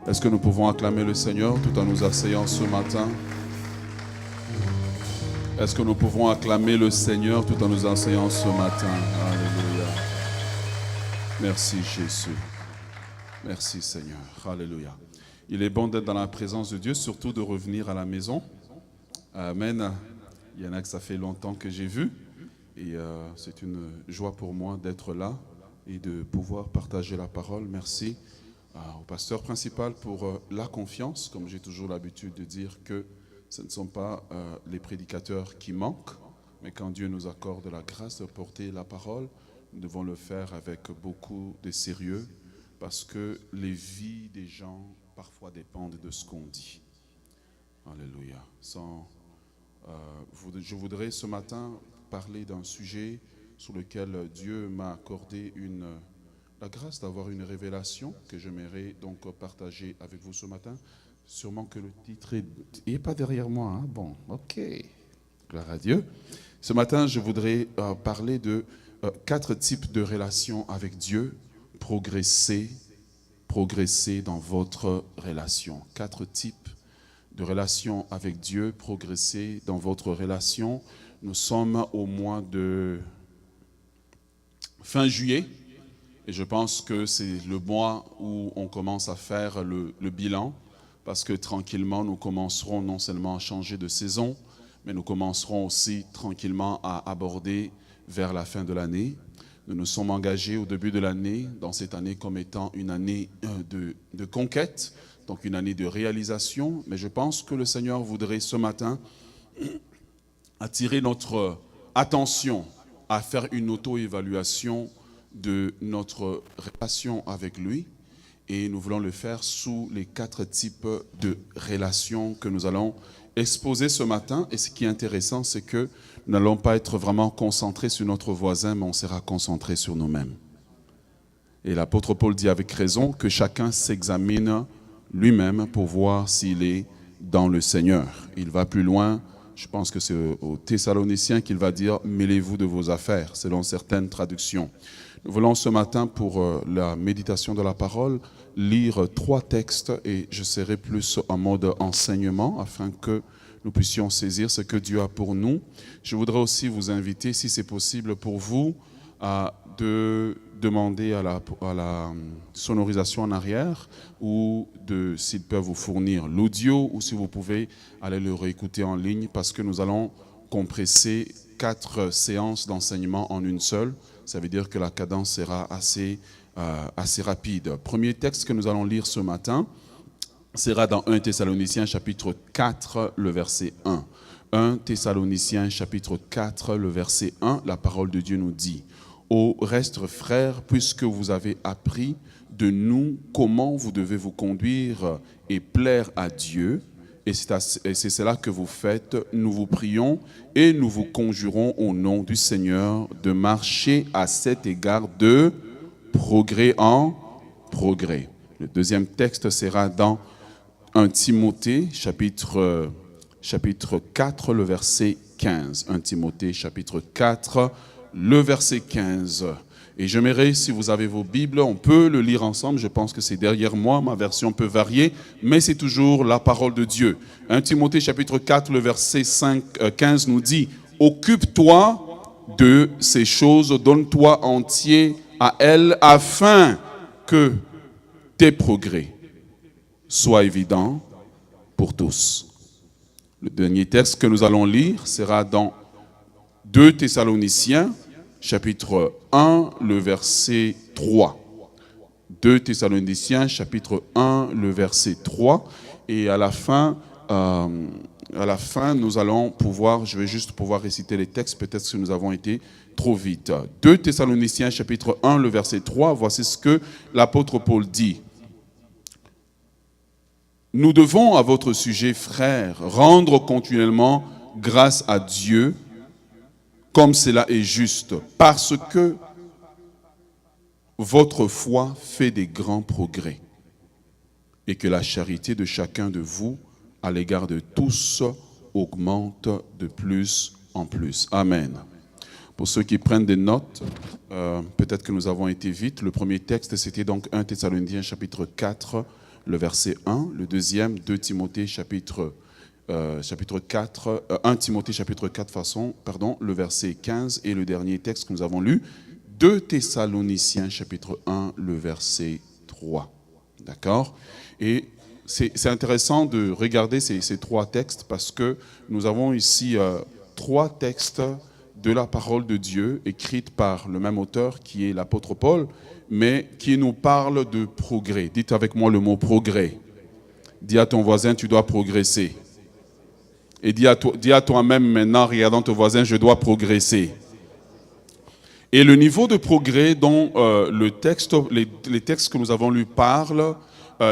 Est-ce que nous pouvons acclamer le Seigneur tout en nous asseyant ce matin? Est-ce que nous pouvons acclamer le Seigneur tout en nous asseyant ce matin? Alléluia. Merci Jésus. Merci Seigneur. Alléluia. Il est bon d'être dans la présence de Dieu, surtout de revenir à la maison. Amen. Il y en a que ça fait longtemps que j'ai vu. Et c'est une joie pour moi d'être là et de pouvoir partager la parole. Merci au pasteur principal pour la confiance, comme j'ai toujours l'habitude de dire que ce ne sont pas les prédicateurs qui manquent, mais quand Dieu nous accorde la grâce de porter la parole, nous devons le faire avec beaucoup de sérieux, parce que les vies des gens parfois dépendent de ce qu'on dit. Alléluia. Je voudrais ce matin parler d'un sujet sur lequel Dieu m'a accordé la grâce d'avoir une révélation que j'aimerais donc partager avec vous ce matin. Sûrement que le titre n'est pas derrière moi. Hein? Bon, ok. Gloire à Dieu. Ce matin, je voudrais parler de 4 types de relations avec Dieu. Progresser dans votre relation. 4 types de relations avec Dieu. Progresser dans votre relation. Nous sommes au mois de fin juillet. Et je pense que c'est le mois où on commence à faire le bilan, parce que tranquillement, nous commencerons non seulement à changer de saison, mais nous commencerons aussi tranquillement à aborder vers la fin de l'année. Nous nous sommes engagés au début de l'année, dans cette année comme étant une année de conquête, donc une année de réalisation. Mais je pense que le Seigneur voudrait ce matin attirer notre attention à faire une auto-évaluation de notre relation avec lui, et nous voulons le faire sous les 4 types de relations que nous allons exposer ce matin. Et ce qui est intéressant, c'est que nous n'allons pas être vraiment concentrés sur notre voisin, mais on sera concentrés sur nous-mêmes. Et l'apôtre Paul dit avec raison que chacun s'examine lui-même pour voir s'il est dans le Seigneur. Il va plus loin. Je pense que c'est aux Thessaloniciens qu'il va dire « mêlez-vous de vos affaires », selon certaines traductions. Nous voulons ce matin, pour la méditation de la parole, lire 3 textes, et je serai plus en mode enseignement afin que nous puissions saisir ce que Dieu a pour nous. Je voudrais aussi vous inviter, si c'est possible pour vous, de demander à la sonorisation en arrière, ou s'ils peuvent vous fournir l'audio, ou si vous pouvez aller le réécouter en ligne, parce que nous allons compresser 4 séances d'enseignement en une seule. Ça veut dire que la cadence sera assez rapide. Premier texte que nous allons lire ce matin sera dans 1 Thessaloniciens chapitre 4, le verset 1. 1 Thessaloniciens chapitre 4, le verset 1, la parole de Dieu nous dit « Au reste, frères, puisque vous avez appris de nous comment vous devez vous conduire et plaire à Dieu, et c'est cela que vous faites, nous vous prions et nous vous conjurons au nom du Seigneur de marcher à cet égard de progrès en progrès. » Le deuxième texte sera dans 1 Timothée, chapitre 4, le verset 15. 1 Timothée, chapitre 4, le verset 15. Et j'aimerais, si vous avez vos Bibles, on peut le lire ensemble. Je pense que c'est derrière moi. Ma version peut varier, mais c'est toujours la parole de Dieu. 1 Timothée chapitre 4, le verset 15 nous dit « Occupe-toi de ces choses, donne-toi entier à elles, afin que tes progrès soient évidents pour tous. » Le dernier texte que nous allons lire sera dans 2 Thessaloniciens, chapitre 1, le verset 3. 2 Thessaloniciens, chapitre 1, le verset 3. Et à la fin, nous allons pouvoir, je vais juste pouvoir réciter les textes, peut-être que nous avons été trop vite. 2 Thessaloniciens, chapitre 1, le verset 3, voici ce que l'apôtre Paul dit. « Nous devons, à votre sujet, frères, rendre continuellement grâce à Dieu, comme cela est juste, parce que votre foi fait des grands progrès et que la charité de chacun de vous à l'égard de tous augmente de plus en plus. » Amen. Pour ceux qui prennent des notes, peut-être que nous avons été vite. Le premier texte, c'était donc 1 Thessaloniciens chapitre 4, le verset 1. Le deuxième, 2 Timothée chapitre 4, 1 Timothée chapitre 4, le verset 15. Et le dernier texte que nous avons lu, 2 Thessaloniciens chapitre 1, le verset 3. D'accord? Et c'est intéressant de regarder ces trois textes parce que nous avons ici trois textes de la parole de Dieu écrite par le même auteur qui est l'apôtre Paul, mais qui nous parle de progrès. Dites avec moi le mot progrès. Dis à ton voisin, tu dois progresser. Et dis à toi-même maintenant, regardant ton voisin, je dois progresser. Et le niveau de progrès dont les textes que nous avons lus parlent,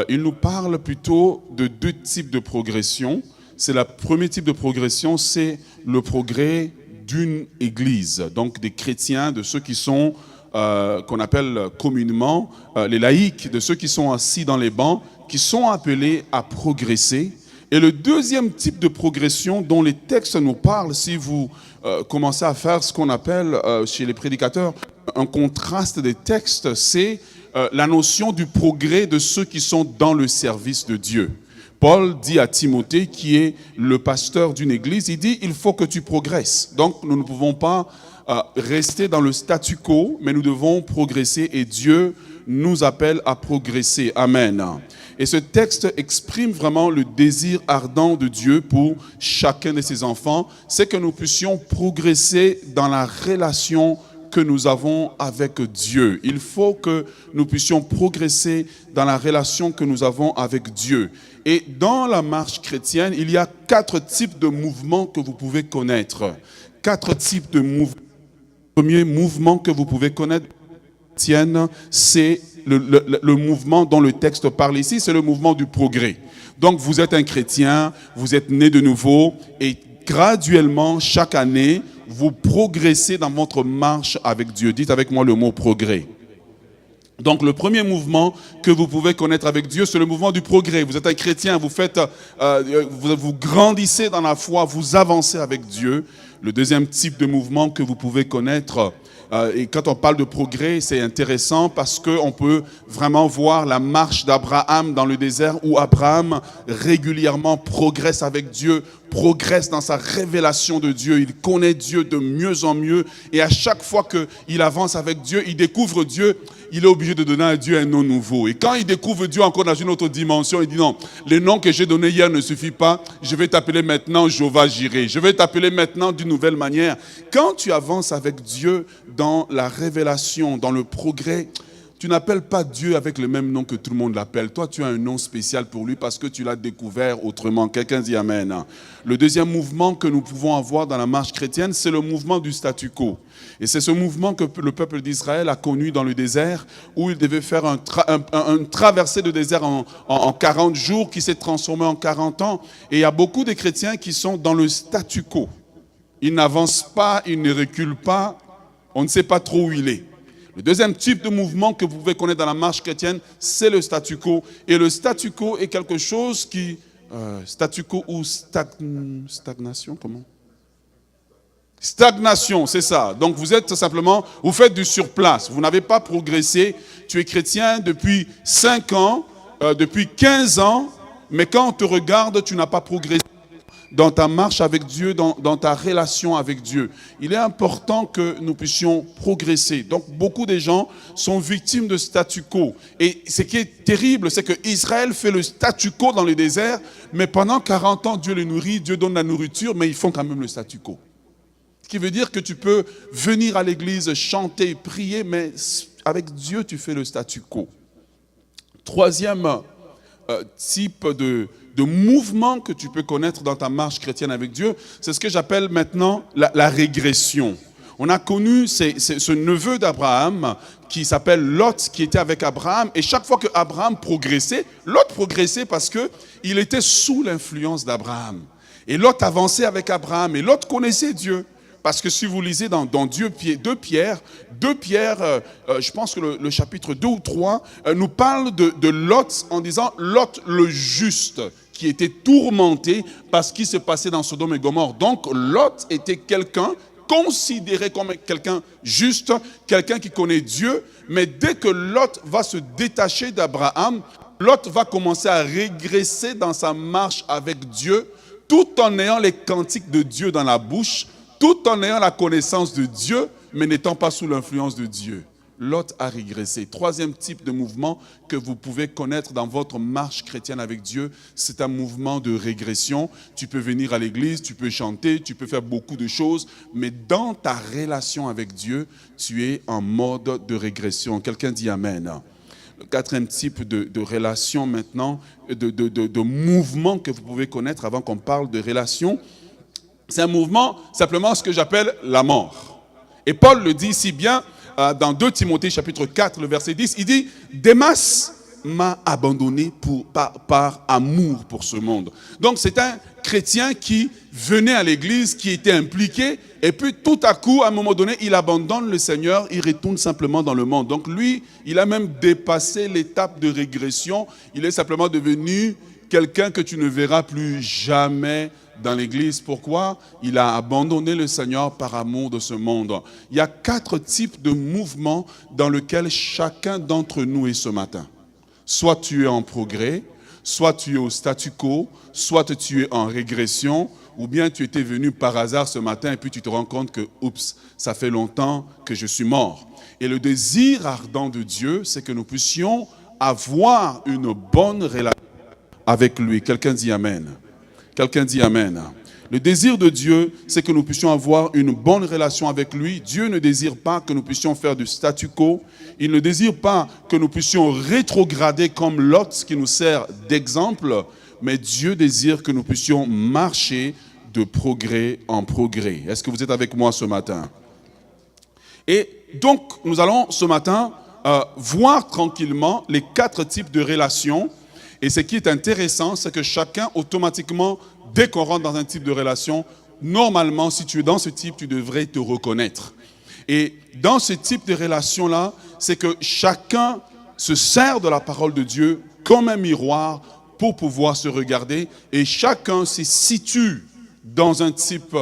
il nous parle plutôt de deux types de progression. C'est le premier type de progression, c'est le progrès d'une église, donc des chrétiens, de ceux qui sont, qu'on appelle communément les laïcs, de ceux qui sont assis dans les bancs, qui sont appelés à progresser. Et le deuxième type de progression dont les textes nous parlent, si vous commencez à faire ce qu'on appelle chez les prédicateurs un contraste des textes, c'est la notion du progrès de ceux qui sont dans le service de Dieu. Paul dit à Timothée, qui est le pasteur d'une église, il dit, il faut que tu progresses. Donc, nous ne pouvons pas rester dans le statu quo, mais nous devons progresser et Dieu nous appelle à progresser. Amen. Et ce texte exprime vraiment le désir ardent de Dieu pour chacun de ses enfants, c'est que nous puissions progresser dans la relation que nous avons avec Dieu. Il faut que nous puissions progresser dans la relation que nous avons avec Dieu. Et dans la marche chrétienne, il y a 4 types de mouvements que vous pouvez connaître. 4 types de mouvements. Le premier mouvement que vous pouvez connaître, c'est le mouvement dont le texte parle ici, c'est le mouvement du progrès. Donc vous êtes un chrétien, vous êtes né de nouveau et graduellement, chaque année, vous progressez dans votre marche avec Dieu. Dites avec moi le mot progrès. Donc le premier mouvement que vous pouvez connaître avec Dieu, c'est le mouvement du progrès. Vous êtes un chrétien, vous grandissez dans la foi, vous avancez avec Dieu. Le deuxième type de mouvement que vous pouvez connaître, et quand on parle de progrès, c'est intéressant parce qu'on peut vraiment voir la marche d'Abraham dans le désert où Abraham régulièrement progresse avec Dieu, progresse dans sa révélation de Dieu. Il connaît Dieu de mieux en mieux et à chaque fois qu'il avance avec Dieu, il découvre Dieu, il est obligé de donner à Dieu un nom nouveau. Et quand il découvre Dieu encore dans une autre dimension, il dit non, le nom que j'ai donné hier ne suffit pas, je vais t'appeler maintenant Jéhovah Jireh, je vais t'appeler maintenant d'une nouvelle manière. Quand tu avances avec Dieu dans la révélation, dans le progrès, tu n'appelles pas Dieu avec le même nom que tout le monde l'appelle. Toi, tu as un nom spécial pour lui parce que tu l'as découvert autrement. Quelqu'un dit Amen. Le deuxième mouvement que nous pouvons avoir dans la marche chrétienne, c'est le mouvement du statu quo. Et c'est ce mouvement que le peuple d'Israël a connu dans le désert, où il devait faire une traversée de désert en 40 jours, qui s'est transformé en 40 ans. Et il y a beaucoup de chrétiens qui sont dans le statu quo. Ils n'avancent pas, ils ne reculent pas, on ne sait pas trop où il est. Le deuxième type de mouvement que vous pouvez connaître dans la marche chrétienne, c'est le statu quo. Et le statu quo est quelque chose qui... statu quo ou stagnation, comment? Stagnation, c'est ça. Donc vous êtes simplement, vous faites du surplace. Vous n'avez pas progressé. Tu es chrétien depuis 5 ans, depuis 15 ans, mais quand on te regarde, tu n'as pas progressé dans ta marche avec Dieu, dans ta relation avec Dieu. Il est important que nous puissions progresser. Donc, beaucoup de gens sont victimes de statu quo. Et ce qui est terrible, c'est que Israël fait le statu quo dans le désert, mais pendant 40 ans, Dieu les nourrit, Dieu donne la nourriture, mais ils font quand même le statu quo. Ce qui veut dire que tu peux venir à l'église, chanter, prier, mais avec Dieu, tu fais le statu quo. Troisième type de mouvement que tu peux connaître dans ta marche chrétienne avec Dieu, c'est ce que j'appelle maintenant la régression. On a connu ce neveu d'Abraham qui s'appelle Lot, qui était avec Abraham, et chaque fois que Abraham progressait, Lot progressait parce qu'il était sous l'influence d'Abraham. Et Lot avançait avec Abraham, et Lot connaissait Dieu. Parce que si vous lisez dans 2 Pierre, je pense que le chapitre 2 ou 3, nous parle de Lot en disant Lot le juste, qui était tourmenté par ce qui se passait dans Sodome et Gomorrhe. Donc Lot était quelqu'un considéré comme quelqu'un juste, quelqu'un qui connaît Dieu, mais dès que Lot va se détacher d'Abraham, Lot va commencer à régresser dans sa marche avec Dieu, tout en ayant les cantiques de Dieu dans la bouche, tout en ayant la connaissance de Dieu, mais n'étant pas sous l'influence de Dieu. Lot a régressé. Troisième type de mouvement que vous pouvez connaître dans votre marche chrétienne avec Dieu, c'est un mouvement de régression. Tu peux venir à l'église, tu peux chanter, tu peux faire beaucoup de choses, mais dans ta relation avec Dieu, tu es en mode de régression. Quelqu'un dit Amen. Le quatrième type de relation maintenant, de mouvement que vous pouvez connaître avant qu'on parle de relation, c'est un mouvement, simplement ce que j'appelle la mort. Et Paul le dit si bien dans 2 Timothée chapitre 4, le verset 10, il dit « Démas m'a abandonné par amour pour ce monde. » Donc c'est un chrétien qui venait à l'église, qui était impliqué, et puis tout à coup, à un moment donné, il abandonne le Seigneur, il retourne simplement dans le monde. Donc lui, il a même dépassé l'étape de régression, il est simplement devenu quelqu'un que tu ne verras plus jamais dans l'église. Pourquoi? Il a abandonné le Seigneur par amour de ce monde. Il y a 4 types de mouvements dans lesquels chacun d'entre nous est ce matin. Soit tu es en progrès, soit tu es au statu quo, soit tu es en régression, ou bien tu étais venu par hasard ce matin et puis tu te rends compte que, oups, ça fait longtemps que je suis mort. Et le désir ardent de Dieu, c'est que nous puissions avoir une bonne relation avec lui. Quelqu'un dit Amen. Quelqu'un dit Amen. Le désir de Dieu, c'est que nous puissions avoir une bonne relation avec lui. Dieu ne désire pas que nous puissions faire du statu quo. Il ne désire pas que nous puissions rétrograder comme Lot, ce qui nous sert d'exemple. Mais Dieu désire que nous puissions marcher de progrès en progrès. Est-ce que vous êtes avec moi ce matin? Et donc, nous allons ce matin voir tranquillement les 4 types de relations. Et ce qui est intéressant, c'est que chacun, automatiquement, dès qu'on rentre dans un type de relation, normalement, si tu es dans ce type, tu devrais te reconnaître. Et dans ce type de relation-là, c'est que chacun se sert de la parole de Dieu comme un miroir pour pouvoir se regarder. Et chacun se situe dans un type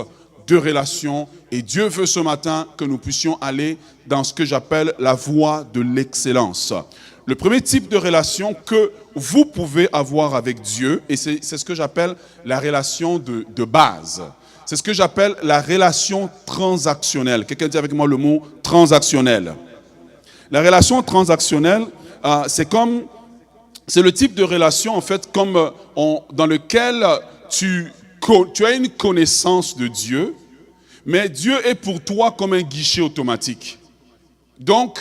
de relation. Et Dieu veut ce matin que nous puissions aller dans ce que j'appelle la voie de l'excellence. Le premier type de relation que vous pouvez avoir avec Dieu, et c'est ce que j'appelle la relation de base. C'est ce que j'appelle la relation transactionnelle. Quelqu'un dit avec moi le mot transactionnel. La relation transactionnelle, c'est le type de relation en fait dans lequel tu as une connaissance de Dieu, mais Dieu est pour toi comme un guichet automatique. Donc,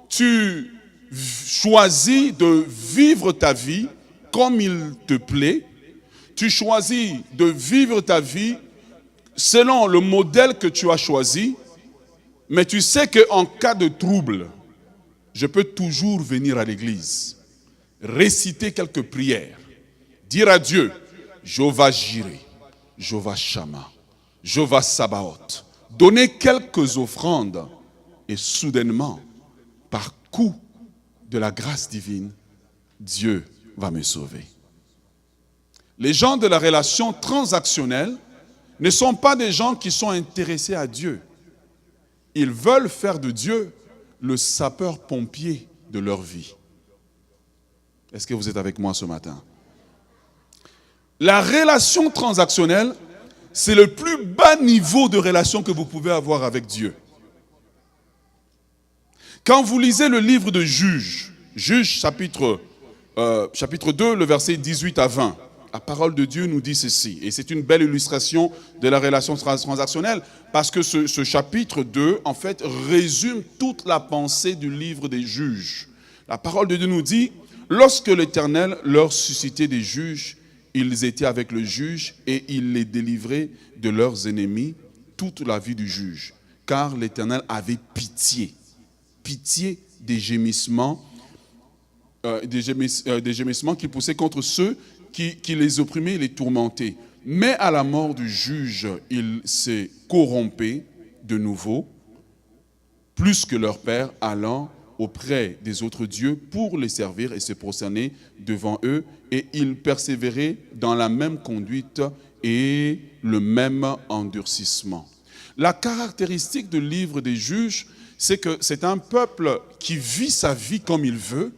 tu choisis de vivre ta vie comme il te plaît. Tu choisis de vivre ta vie selon le modèle que tu as choisi. Mais tu sais qu'en cas de trouble, je peux toujours venir à l'église, réciter quelques prières, dire à Dieu, Jéhovah Jireh, Jéhovah Shammah, Jéhovah Sabaoth, donner quelques offrandes et soudainement, par coup de la grâce divine, Dieu va me sauver. Les gens de la relation transactionnelle ne sont pas des gens qui sont intéressés à Dieu. Ils veulent faire de Dieu le sapeur-pompier de leur vie. Est-ce que vous êtes avec moi ce matin? La relation transactionnelle, c'est le plus bas niveau de relation que vous pouvez avoir avec Dieu. Quand vous lisez le livre de Juges, Juges chapitre 2, le verset 18 à 20, la parole de Dieu nous dit ceci. Et c'est une belle illustration de la relation transactionnelle parce que ce chapitre 2, en fait, résume toute la pensée du livre des Juges. La parole de Dieu nous dit, lorsque l'Éternel leur suscitait des juges, ils étaient avec le juge et il les délivrait de leurs ennemis toute la vie du juge. Car l'Éternel avait pitié des gémissements qu'il poussait contre ceux qui les opprimaient et les tourmentaient. Mais à la mort du juge, il s'est corrompu de nouveau, plus que leur père, allant auprès des autres dieux pour les servir et se prosterner devant eux. Et il persévérait dans la même conduite et le même endurcissement. La caractéristique du livre des Juges, c'est que c'est un peuple qui vit sa vie comme il veut.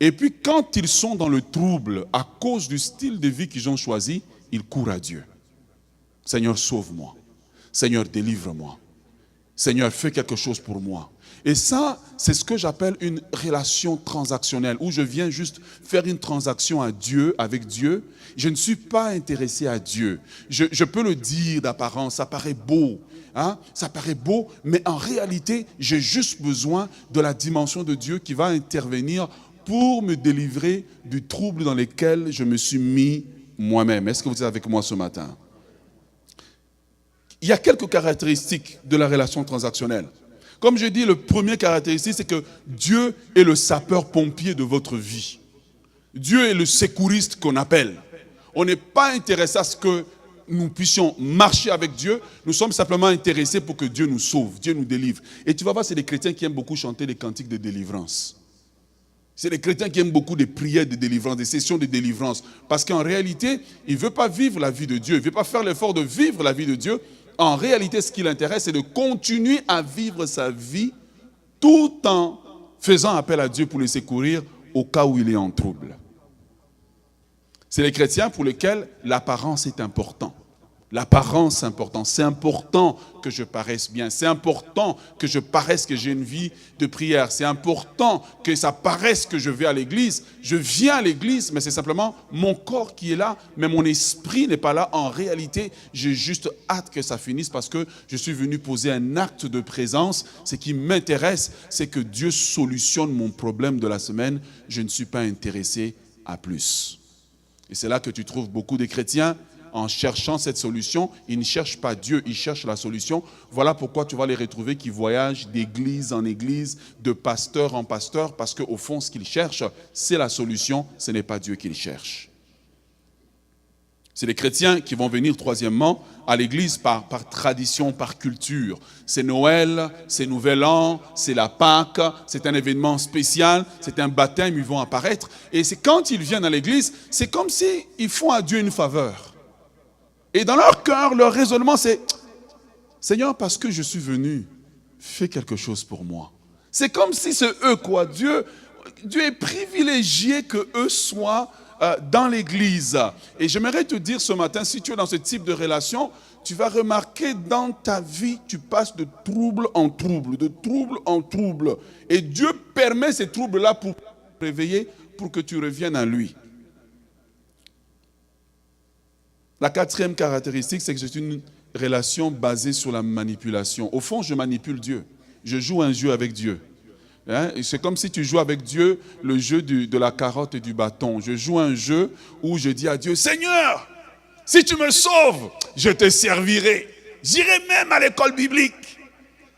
Et puis quand ils sont dans le trouble, à cause du style de vie qu'ils ont choisi, ils courent à Dieu. Seigneur, sauve-moi. Seigneur, délivre-moi. Seigneur, fais quelque chose pour moi. Et ça, c'est ce que j'appelle une relation transactionnelle, où je viens juste faire une transaction à Dieu, avec Dieu. Je ne suis pas intéressé à Dieu. Je peux le dire d'apparence, ça paraît beau. Hein? Ça paraît beau, mais en réalité, j'ai juste besoin de la dimension de Dieu qui va intervenir pour me délivrer du trouble dans lequel je me suis mis moi-même. Est-ce que vous êtes avec moi ce matin? Il y a quelques caractéristiques de la relation transactionnelle. Comme je dis, le premier caractéristique, c'est que Dieu est le sapeur-pompier de votre vie. Dieu est le secouriste qu'on appelle. On n'est pas intéressé à ce que nous puissions marcher avec Dieu. Nous sommes simplement intéressés pour que Dieu nous sauve, Dieu nous délivre. Et tu vas voir, c'est des chrétiens qui aiment beaucoup chanter les cantiques de délivrance. C'est les chrétiens qui aiment beaucoup des prières de délivrance, des sessions de délivrance. Parce qu'en réalité, il ne veut pas vivre la vie de Dieu. Il ne veut pas faire l'effort de vivre la vie de Dieu. En réalité, ce qui l'intéresse, c'est de continuer à vivre sa vie tout en faisant appel à Dieu pour le secourir au cas où il est en trouble. C'est les chrétiens pour lesquels l'apparence est importante. L'apparence est importante. C'est important que je paraisse bien. C'est important que je paraisse que j'ai une vie de prière. C'est important que ça paraisse que je vais à l'église. Je viens à l'église, mais c'est simplement mon corps qui est là, mais mon esprit n'est pas là. En réalité, j'ai juste hâte que ça finisse parce que je suis venu poser un acte de présence. Ce qui m'intéresse, c'est que Dieu solutionne mon problème de la semaine. Je ne suis pas intéressé à plus. Et c'est là que tu trouves beaucoup de chrétiens. En cherchant cette solution, ils ne cherchent pas Dieu, ils cherchent la solution. Voilà pourquoi tu vas les retrouver qui voyagent d'église en église, de pasteur en pasteur, parce qu'au fond, ce qu'ils cherchent, c'est la solution, ce n'est pas Dieu qu'ils cherchent. C'est les chrétiens qui vont venir, troisièmement, à l'église par tradition, par culture. C'est Noël, c'est Nouvel An, c'est la Pâque, c'est un événement spécial, c'est un baptême, ils vont apparaître. Et c'est quand ils viennent à l'église, c'est comme s'ils font à Dieu une faveur. Et dans leur cœur, leur raisonnement, c'est « Seigneur, parce que je suis venu, fais quelque chose pour moi. » C'est comme si c'est eux, quoi. Dieu est privilégié qu'eux soient dans l'église. Et j'aimerais te dire ce matin, si tu es dans ce type de relation, tu vas remarquer dans ta vie, tu passes de trouble en trouble, de trouble en trouble. Et Dieu permet ces troubles-là pour te réveiller, pour que tu reviennes à lui. La quatrième caractéristique, c'est que c'est une relation basée sur la manipulation. Au fond, je manipule Dieu. Je joue un jeu avec Dieu. Hein? C'est comme si tu joues avec Dieu le jeu de la carotte et du bâton. Je joue un jeu où je dis à Dieu, « Seigneur, si tu me sauves, je te servirai. J'irai même à l'école biblique.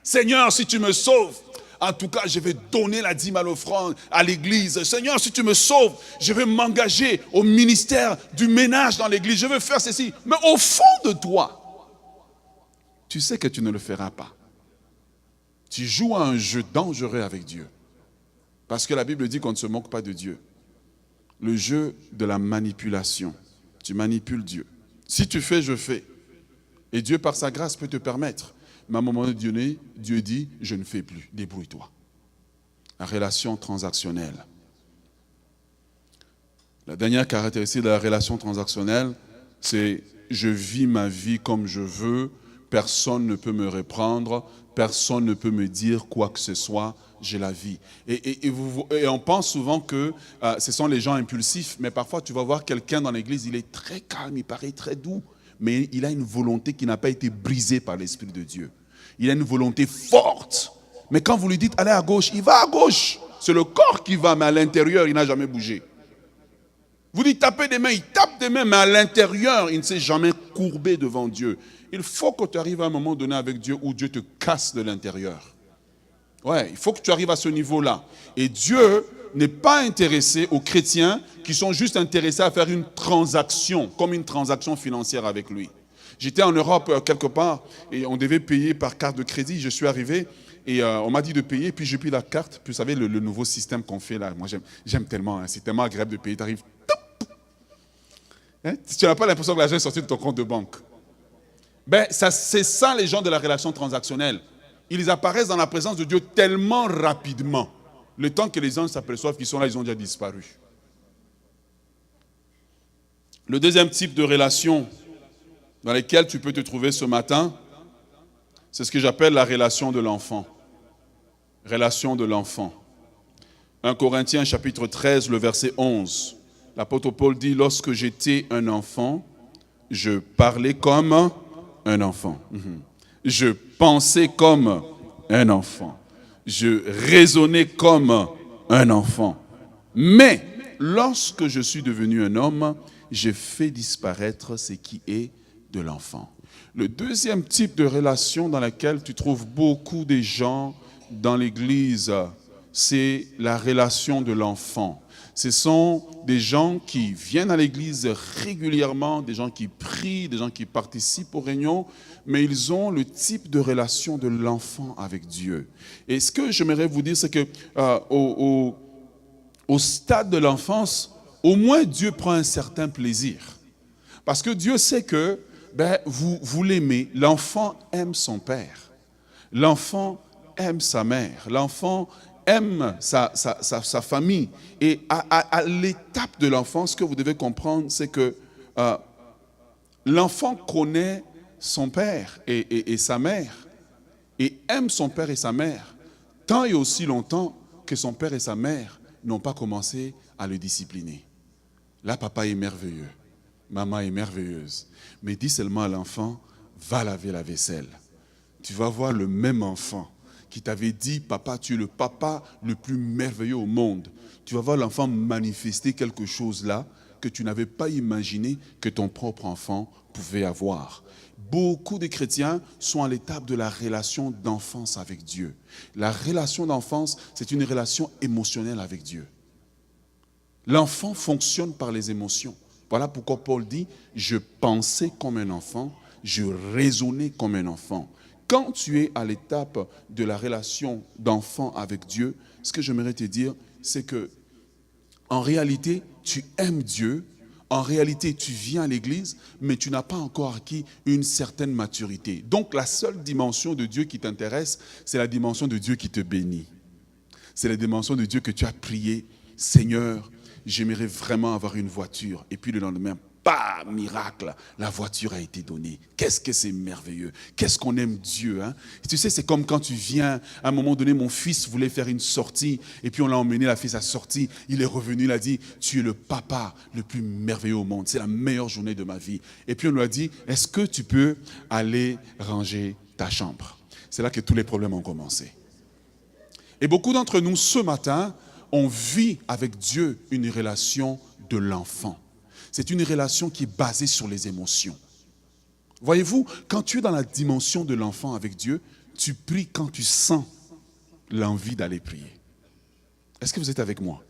Seigneur, si tu me sauves, en tout cas, je vais donner la dîme à l'offrande à l'église. Seigneur, si tu me sauves, je vais m'engager au ministère du ménage dans l'église. Je vais faire ceci. » Mais au fond de toi, tu sais que tu ne le feras pas. Tu joues à un jeu dangereux avec Dieu. Parce que la Bible dit qu'on ne se moque pas de Dieu. Le jeu de la manipulation. Tu manipules Dieu. Si tu fais, je fais. Et Dieu, par sa grâce, peut te permettre. Mais à un moment donné, Dieu dit, je ne fais plus, débrouille-toi. La relation transactionnelle. La dernière caractéristique de la relation transactionnelle, c'est je vis ma vie comme je veux, personne ne peut me reprendre, personne ne peut me dire quoi que ce soit, j'ai la vie. Et on pense souvent que ce sont les gens impulsifs, mais parfois tu vas voir quelqu'un dans l'église, il est très calme, il paraît très doux. Mais il a une volonté qui n'a pas été brisée par l'Esprit de Dieu. Il a une volonté forte. Mais quand vous lui dites, allez à gauche, il va à gauche. C'est le corps qui va, mais à l'intérieur, il n'a jamais bougé. Vous dites, tapez des mains, il tape des mains, mais à l'intérieur, il ne s'est jamais courbé devant Dieu. Il faut que tu arrives à un moment donné avec Dieu où Dieu te casse de l'intérieur. Ouais, il faut que tu arrives à ce niveau-là. Et Dieu n'est pas intéressé aux chrétiens qui sont juste intéressés à faire une transaction, comme une transaction financière avec lui. J'étais en Europe quelque part et on devait payer par carte de crédit. Je suis arrivé et on m'a dit de payer, puis j'ai pris la carte. Puis vous savez, le nouveau système qu'on fait là, moi j'aime tellement, hein, c'est tellement agréable de payer. Tu arrives, hein, tu n'as pas l'impression que l'argent est sorti de ton compte de banque. Ben, c'est ça les gens de la relation transactionnelle. Ils apparaissent dans la présence de Dieu tellement rapidement. Le temps que les gens s'aperçoivent qu'ils sont là, ils ont déjà disparu. Le deuxième type de relation dans laquelle tu peux te trouver ce matin, c'est ce que j'appelle la relation de l'enfant. Relation de l'enfant. 1 Corinthiens chapitre 13, le verset 11. L'apôtre Paul dit, lorsque j'étais un enfant, je parlais comme un enfant. Je pensais comme un enfant. Je raisonnais comme un enfant. Mais lorsque je suis devenu un homme, j'ai fait disparaître ce qui est de l'enfant. Le deuxième type de relation dans laquelle tu trouves beaucoup de gens dans l'Église, c'est la relation de l'enfant. Ce sont des gens qui viennent à l'église régulièrement, des gens qui prient, des gens qui participent aux réunions, mais ils ont le type de relation de l'enfant avec Dieu. Et ce que j'aimerais vous dire, c'est que au stade de l'enfance, au moins Dieu prend un certain plaisir. Parce que Dieu sait que vous l'aimez. L'enfant aime son père. L'enfant aime sa mère. L'enfant aime sa famille. Et à l'étape de l'enfance, ce que vous devez comprendre, c'est que l'enfant connaît son père et sa mère et aime son père et sa mère tant et aussi longtemps que son père et sa mère n'ont pas commencé à le discipliner. Là, papa est merveilleux, maman est merveilleuse, mais dis seulement à l'enfant, va laver la vaisselle. Tu vas voir le même enfant qui t'avait dit, papa, tu es le papa le plus merveilleux au monde. Tu vas voir l'enfant manifester quelque chose là que tu n'avais pas imaginé que ton propre enfant pouvait avoir. Beaucoup de chrétiens sont à l'étape de la relation d'enfance avec Dieu. La relation d'enfance, c'est une relation émotionnelle avec Dieu. L'enfant fonctionne par les émotions. Voilà pourquoi Paul dit, je pensais comme un enfant, je raisonnais comme un enfant. Quand tu es à l'étape de la relation d'enfant avec Dieu, ce que j'aimerais te dire, c'est que en réalité, tu aimes Dieu, en réalité, tu viens à l'église, mais tu n'as pas encore acquis une certaine maturité. Donc, la seule dimension de Dieu qui t'intéresse, c'est la dimension de Dieu qui te bénit. C'est la dimension de Dieu que tu as prié, Seigneur, j'aimerais vraiment avoir une voiture. Et puis le lendemain, pas miracle, la voiture a été donnée. Qu'est-ce que c'est merveilleux. Qu'est-ce qu'on aime Dieu. Hein? Tu sais, c'est comme quand tu viens, à un moment donné, mon fils voulait faire une sortie, et puis on l'a emmené, la fille a sorti, il est revenu, il a dit, tu es le papa le plus merveilleux au monde, c'est la meilleure journée de ma vie. Et puis on lui a dit, est-ce que tu peux aller ranger ta chambre? C'est là que tous les problèmes ont commencé. Et beaucoup d'entre nous, ce matin, on vit avec Dieu une relation de l'enfant. C'est une relation qui est basée sur les émotions. Voyez-vous, quand tu es dans la dimension de l'enfant avec Dieu, tu pries quand tu sens l'envie d'aller prier. Est-ce que vous êtes avec moi?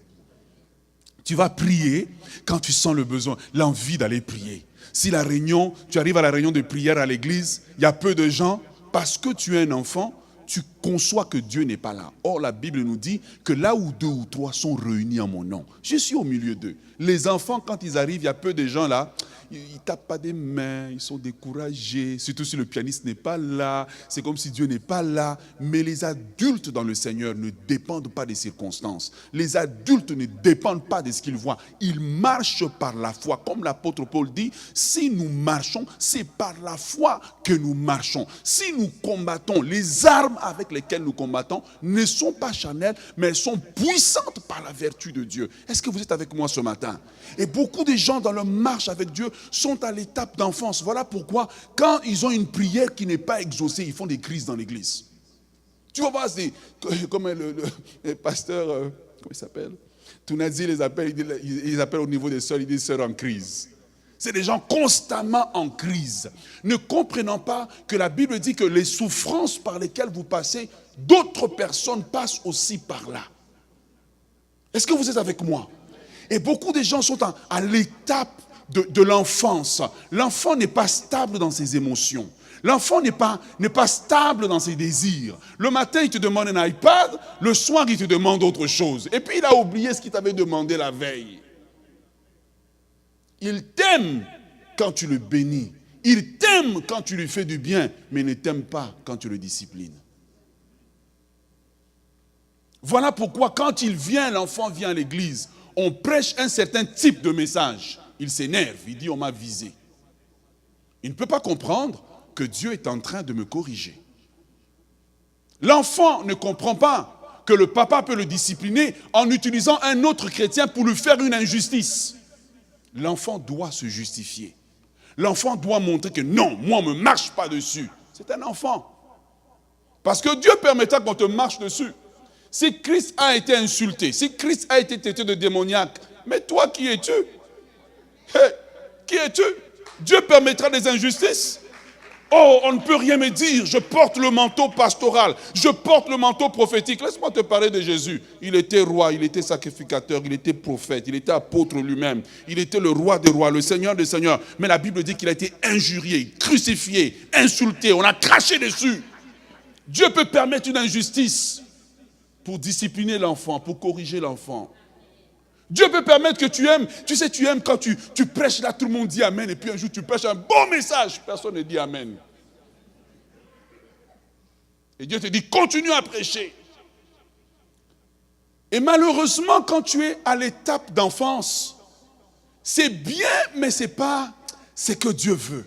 Tu vas prier quand tu sens le besoin, l'envie d'aller prier. Si la réunion, tu arrives à la réunion de prière à l'église, il y a peu de gens, parce que tu es un enfant, tu conçois que Dieu n'est pas là. Or, la Bible nous dit que là où 2 ou 3 sont réunis en mon nom, je suis au milieu d'eux. Les enfants, quand ils arrivent, il y a peu de gens là, ils ne tapent pas des mains, ils sont découragés, surtout si le pianiste n'est pas là, c'est comme si Dieu n'est pas là. Mais les adultes dans le Seigneur ne dépendent pas des circonstances. Les adultes ne dépendent pas de ce qu'ils voient. Ils marchent par la foi. Comme l'apôtre Paul dit, si nous marchons, c'est par la foi que nous marchons. Si nous combattons, les armes avec lesquelles nous combattons ne sont pas charnelles, mais elles sont puissantes par la vertu de Dieu. Est-ce que vous êtes avec moi ce matin? Et beaucoup de gens dans leur marche avec Dieu sont à l'étape d'enfance. Voilà pourquoi, quand ils ont une prière qui n'est pas exaucée, ils font des crises dans l'église. Tu vas voir, c'est comme le pasteur, comment il s'appelle? Tounazi les appelle, ils appellent au niveau des sœurs, ils disent sœurs en crise. C'est des gens constamment en crise, ne comprenant pas que la Bible dit que les souffrances par lesquelles vous passez, d'autres personnes passent aussi par là. Est-ce que vous êtes avec moi? Et beaucoup de gens sont à l'étape de l'enfance. L'enfant n'est pas stable dans ses émotions. L'enfant n'est pas stable dans ses désirs. Le matin, il te demande un iPad, le soir, il te demande autre chose. Et puis, il a oublié ce qu'il t'avait demandé la veille. Il t'aime quand tu le bénis. Il t'aime quand tu lui fais du bien, mais il ne t'aime pas quand tu le disciplines. Voilà pourquoi quand l'enfant vient à l'église, on prêche un certain type de message. Il s'énerve, il dit on m'a visé. Il ne peut pas comprendre que Dieu est en train de me corriger. L'enfant ne comprend pas que le papa peut le discipliner en utilisant un autre chrétien pour lui faire une injustice. L'enfant doit se justifier. L'enfant doit montrer que non, moi on ne me marche pas dessus. C'est un enfant. Parce que Dieu permettra qu'on te marche dessus. Si Christ a été insulté, si Christ a été traité de démoniaque, mais toi qui es-tu? Hey, qui es-tu? Dieu permettra des injustices? Oh, on ne peut rien me dire. Je porte le manteau pastoral. Je porte le manteau prophétique. Laisse-moi te parler de Jésus. Il était roi, il était sacrificateur, il était prophète, il était apôtre lui-même. Il était le roi des rois, le seigneur des seigneurs. Mais la Bible dit qu'il a été injurié, crucifié, insulté. On a craché dessus. Dieu peut permettre une injustice pour discipliner l'enfant, pour corriger l'enfant. Dieu peut permettre que tu aimes. Tu sais, tu aimes quand tu prêches là, tout le monde dit Amen. Et puis un jour, tu prêches un bon message, personne ne dit Amen. Et Dieu te dit, continue à prêcher. Et malheureusement, quand tu es à l'étape d'enfance, c'est bien, mais ce n'est pas ce que Dieu veut.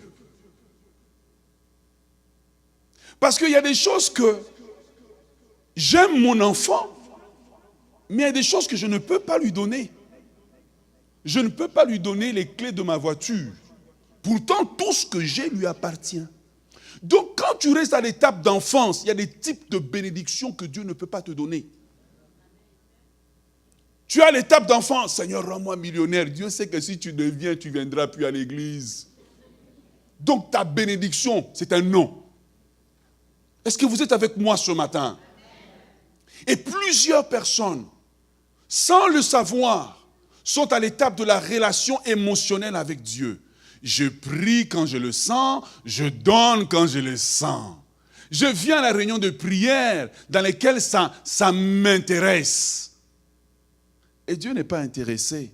Parce qu'il y a des choses que j'aime mon enfant, mais il y a des choses que je ne peux pas lui donner. Je ne peux pas lui donner les clés de ma voiture. Pourtant, tout ce que j'ai lui appartient. Donc, quand tu restes à l'étape d'enfance, il y a des types de bénédictions que Dieu ne peut pas te donner. Tu es à l'étape d'enfance, Seigneur, rends-moi millionnaire. Dieu sait que si tu deviens, tu ne viendras plus à l'église. Donc, ta bénédiction, c'est un non. Est-ce que vous êtes avec moi ce matin? Et plusieurs personnes, sans le savoir, sont à l'étape de la relation émotionnelle avec Dieu. Je prie quand je le sens, je donne quand je le sens. Je viens à la réunion de prière dans laquelle ça m'intéresse. Et Dieu n'est pas intéressé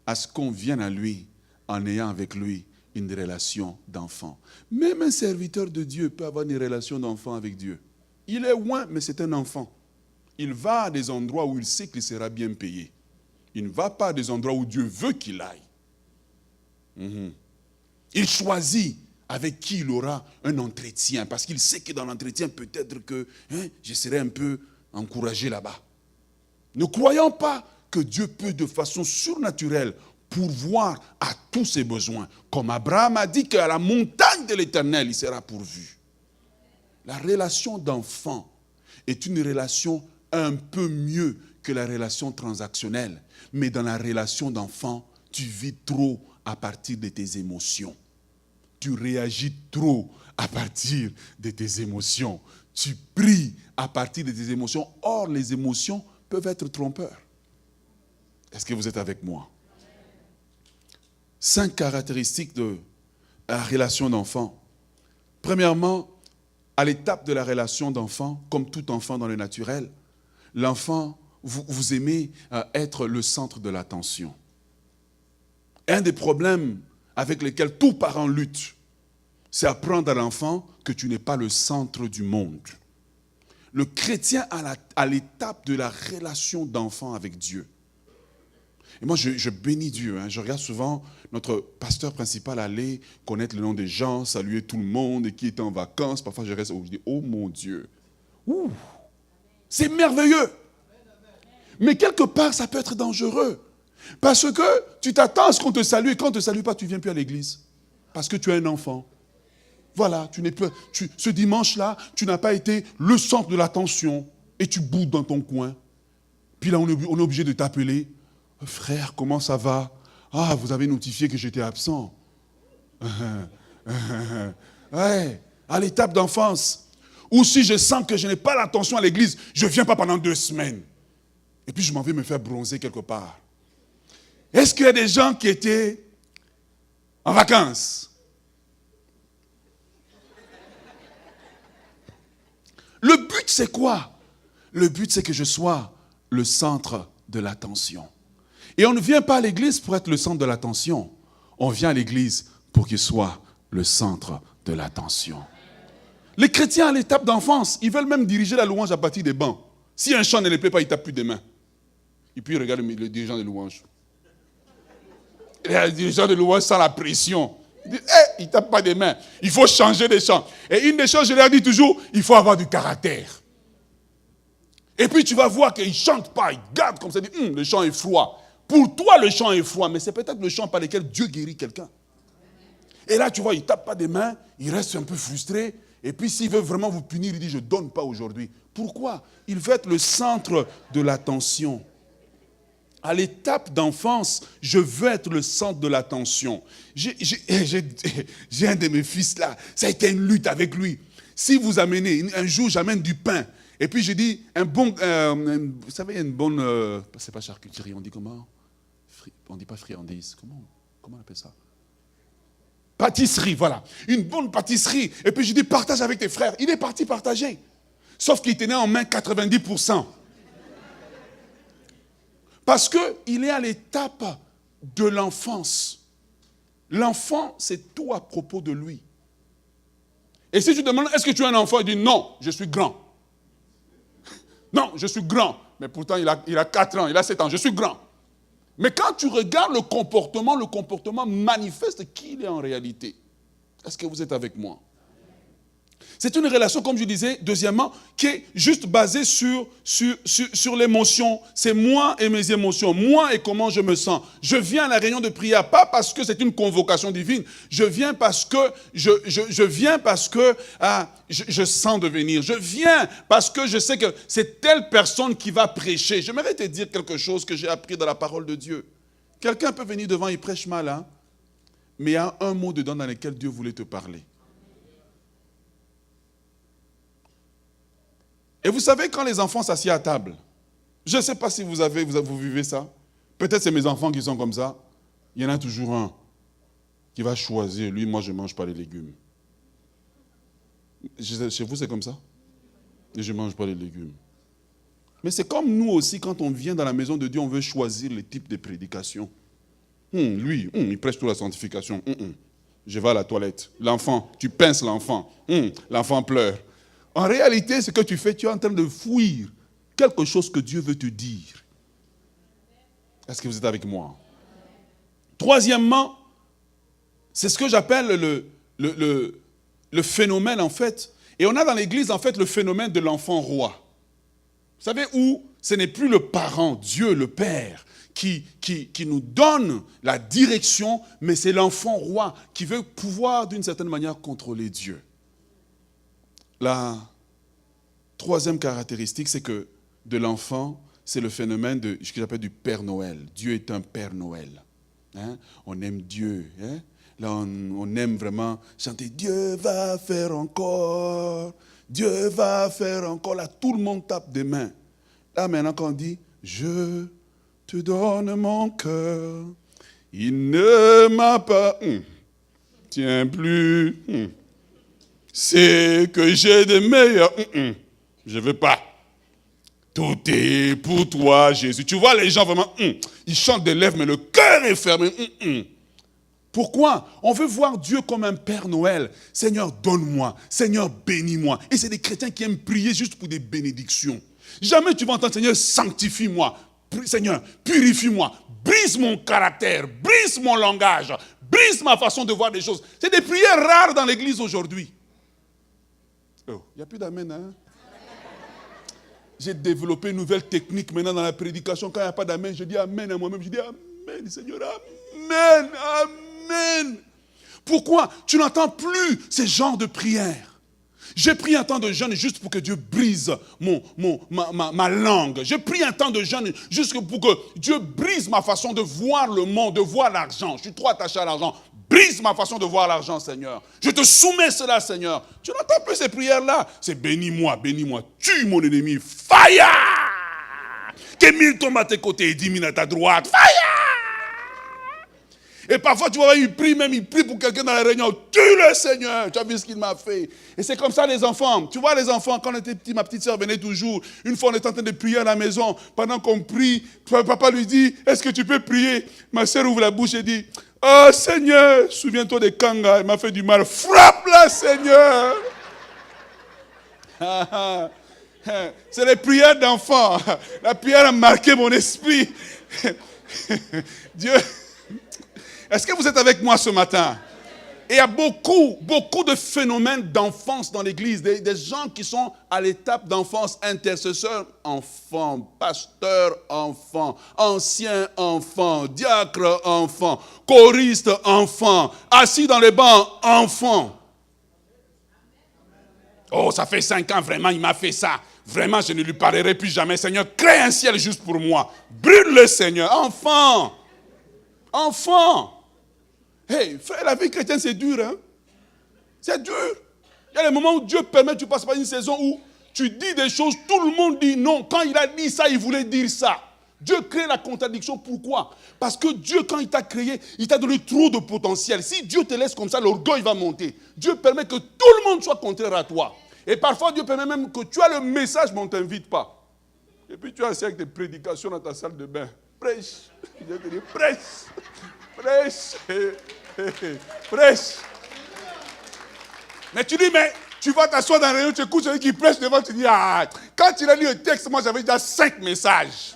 à ce qu'on vienne à lui en ayant avec lui une relation d'enfant. Même un serviteur de Dieu peut avoir une relation d'enfant avec Dieu. Il est loin, mais c'est un enfant. Il va à des endroits où il sait qu'il sera bien payé. Il ne va pas à des endroits où Dieu veut qu'il aille. Il choisit avec qui il aura un entretien, parce qu'il sait que dans l'entretien, peut-être que je serai un peu encouragé là-bas. Ne croyons pas que Dieu peut de façon surnaturelle pourvoir à tous ses besoins. Comme Abraham a dit qu'à la montagne de l'Éternel, il sera pourvu. La relation d'enfant est une relation un peu mieux que la relation transactionnelle. Mais dans la relation d'enfant, tu vis trop à partir de tes émotions. Tu réagis trop à partir de tes émotions. Tu pries à partir de tes émotions. Or, les émotions peuvent être trompeurs. Est-ce que vous êtes avec moi? 5 caractéristiques de la relation d'enfant. Premièrement, à l'étape de la relation d'enfant, comme tout enfant dans le naturel, l'enfant, vous aimez être le centre de l'attention. Un des problèmes avec lesquels tout parent lutte, c'est apprendre à l'enfant que tu n'es pas le centre du monde. Le chrétien à l'étape de la relation d'enfant avec Dieu. Et moi, je bénis Dieu. Je regarde souvent notre pasteur principal aller connaître le nom des gens, saluer tout le monde et qui est en vacances. Parfois, je reste, je dis, oh mon Dieu. Ouh, c'est merveilleux. Mais quelque part, ça peut être dangereux. Parce que tu t'attends à ce qu'on te salue et quand on ne te salue pas, tu ne viens plus à l'église. Parce que tu es un enfant. Voilà, ce dimanche-là, tu n'as pas été le centre de l'attention et tu boudes dans ton coin. Puis là, on est obligé de t'appeler. Frère, comment ça va? Ah, vous avez notifié que j'étais absent. Ouais, à l'étape d'enfance. Ou si je sens que je n'ai pas l'attention à l'église, je ne viens pas pendant 2 semaines. Et puis je m'en vais me faire bronzer quelque part. Est-ce qu'il y a des gens qui étaient en vacances? Le but, c'est quoi? Le but, c'est que je sois le centre de l'attention. Et on ne vient pas à l'église pour être le centre de l'attention. On vient à l'église pour qu'il soit le centre de l'attention. Les chrétiens à l'étape d'enfance, ils veulent même diriger la louange à partir des bancs. Si un chant ne lui plaît pas, il ne tape plus des mains. Et puis il regarde le dirigeant de louange. Et le dirigeant de louange sent la pression. Il dit, il ne tape pas des mains. Il faut changer de chant. Et une des choses, je leur dis toujours, il faut avoir du caractère. Et puis tu vas voir qu'il ne chante pas, il garde comme ça, il dit, le chant est froid. Pour toi, le chant est froid, mais c'est peut-être le chant par lequel Dieu guérit quelqu'un. Et là, tu vois, il ne tape pas des mains, il reste un peu frustré. Et puis s'il veut vraiment vous punir, il dit, je ne donne pas aujourd'hui. Pourquoi? Il veut être le centre de l'attention. À l'étape d'enfance, je veux être le centre de l'attention. J'ai un de mes fils là, ça a été une lutte avec lui. Si vous amenez, un jour j'amène du pain, et puis je dis, vous savez, une bonne, c'est pas charcuterie, on dit comment? On ne dit pas friandise, comment on appelle ça? Pâtisserie, voilà. Une bonne pâtisserie. Et puis je dis, partage avec tes frères. Il est parti partager. Sauf qu'il tenait en main 90%. Parce qu'il est à l'étape de l'enfance. L'enfant, c'est tout à propos de lui. Et si tu demandes, est-ce que tu es un enfant? Il dit, non, je suis grand. Non, je suis grand. Mais pourtant, il a 4 ans, il a 7 ans, je suis grand. Mais quand tu regardes le comportement manifeste qui il est en réalité. Est-ce que vous êtes avec moi? C'est une relation, comme je disais, deuxièmement, qui est juste basée sur l'émotion. C'est moi et mes émotions, moi et comment je me sens. Je viens à la réunion de prière, pas parce que c'est une convocation divine. Je viens parce que je sens de venir. Je viens parce que je sais que c'est telle personne qui va prêcher. J'aimerais te dire quelque chose que j'ai appris dans la parole de Dieu. Quelqu'un peut venir devant, il prêche mal, hein? Mais il y a un mot dedans dans lequel Dieu voulait te parler. Et vous savez, quand les enfants s'assiedent à table, je ne sais pas si vous vivez ça. Peut-être c'est mes enfants qui sont comme ça. Il y en a toujours un qui va choisir. Lui, moi, je ne mange pas les légumes. Chez vous, c'est comme ça? Et je ne mange pas les légumes. Mais c'est comme nous aussi, quand on vient dans la maison de Dieu, on veut choisir le type de prédication. Lui, il prêche toute la sanctification. Je vais à la toilette. L'enfant, tu pinces l'enfant. L'enfant pleure. En réalité, ce que tu fais, tu es en train de fuir quelque chose que Dieu veut te dire. Est-ce que vous êtes avec moi? Troisièmement, c'est ce que j'appelle le phénomène, en fait. Et on a dans l'Église, en fait, le phénomène de l'enfant roi. Vous savez où ce n'est plus le parent, Dieu, le Père, qui nous donne la direction, mais c'est l'enfant roi qui veut pouvoir, d'une certaine manière, contrôler Dieu. La troisième caractéristique, c'est que de l'enfant, c'est le phénomène de ce que j'appelle du Père Noël. Dieu est un Père Noël. Hein? On aime Dieu. Hein? Là, on aime vraiment chanter « Dieu va faire encore, Dieu va faire encore ». Là, tout le monde tape des mains. Là, maintenant, quand on dit « Je te donne mon cœur, il ne m'a pas... Tiens plus... C'est que j'ai des meilleurs. Je ne veux pas. Tout est pour toi, Jésus. Tu vois, les gens vraiment, ils chantent des lèvres, mais le cœur est fermé. Pourquoi? On veut voir Dieu comme un Père Noël. Seigneur, donne-moi. Seigneur, bénis-moi. Et c'est des chrétiens qui aiment prier juste pour des bénédictions. Jamais tu vas entendre, Seigneur, sanctifie-moi. Seigneur, purifie-moi. Brise mon caractère. Brise mon langage. Brise ma façon de voir les choses. C'est des prières rares dans l'église aujourd'hui. Oh, il n'y a plus d'amen, hein? J'ai développé une nouvelle technique maintenant dans la prédication. Quand il n'y a pas d'amen, je dis amen à moi-même. Je dis amen, Seigneur, amen, amen. Pourquoi? Tu n'entends plus ces genres de prières. J'ai pris un temps de jeûne juste pour que Dieu brise ma langue. J'ai pris un temps de jeûne juste pour que Dieu brise ma façon de voir le monde, de voir l'argent. Je suis trop attaché à l'argent. Brise ma façon de voir l'argent, Seigneur. Je te soumets cela, Seigneur. Tu n'entends plus ces prières-là. C'est bénis-moi, bénis-moi. Tue mon ennemi. Fire! Que 1000 tombent à tes côtés et 10 000 à ta droite. Fire! Et parfois, tu vois, il prie pour quelqu'un dans la réunion. Tue-le, Seigneur. Tu as vu ce qu'il m'a fait. Et c'est comme ça, les enfants. Tu vois, les enfants, quand on était petits, ma petite soeur venait toujours. Une fois, on était en train de prier à la maison. Pendant qu'on prie, papa lui dit, est-ce que tu peux prier? Ma soeur ouvre la bouche et dit, oh Seigneur, souviens-toi de Kanga, elle m'a fait du mal. Frappe-la, Seigneur. C'est les prières d'enfants. La prière a marqué mon esprit. Dieu, est-ce que vous êtes avec moi ce matin? Et il y a beaucoup de phénomènes d'enfance dans l'église. Des gens qui sont à l'étape d'enfance, intercesseurs, enfants, pasteurs, enfants, anciens enfants, diacres, enfants, choristes, enfants, assis dans les bancs, enfants. Oh, ça fait 5 ans, vraiment, il m'a fait ça. Vraiment, je ne lui parlerai plus jamais. Seigneur, crée un ciel juste pour moi. Brûle-le, Seigneur. Enfant. Enfant. Hey, frère, la vie chrétienne, c'est dur, hein? C'est dur. Il y a des moments où Dieu permet, tu passes par une saison où tu dis des choses, tout le monde dit non. Quand il a dit ça, il voulait dire ça. Dieu crée la contradiction. Pourquoi? Parce que Dieu, quand il t'a créé, il t'a donné trop de potentiel. Si Dieu te laisse comme ça, l'orgueil va monter. Dieu permet que tout le monde soit contraire à toi. Et parfois, Dieu permet même que tu as le message, mais on ne t'invite pas. Et puis tu as assis avec des prédications dans ta salle de bain. Prêche. Dieu te dit, prêche. Prêche. Prêche. Mais tu dis, mais tu vas t'asseoir dans la réunion, tu écoutes celui qui prêche devant, tu dis, ah, quand il a lu le texte, moi j'avais déjà 5 messages.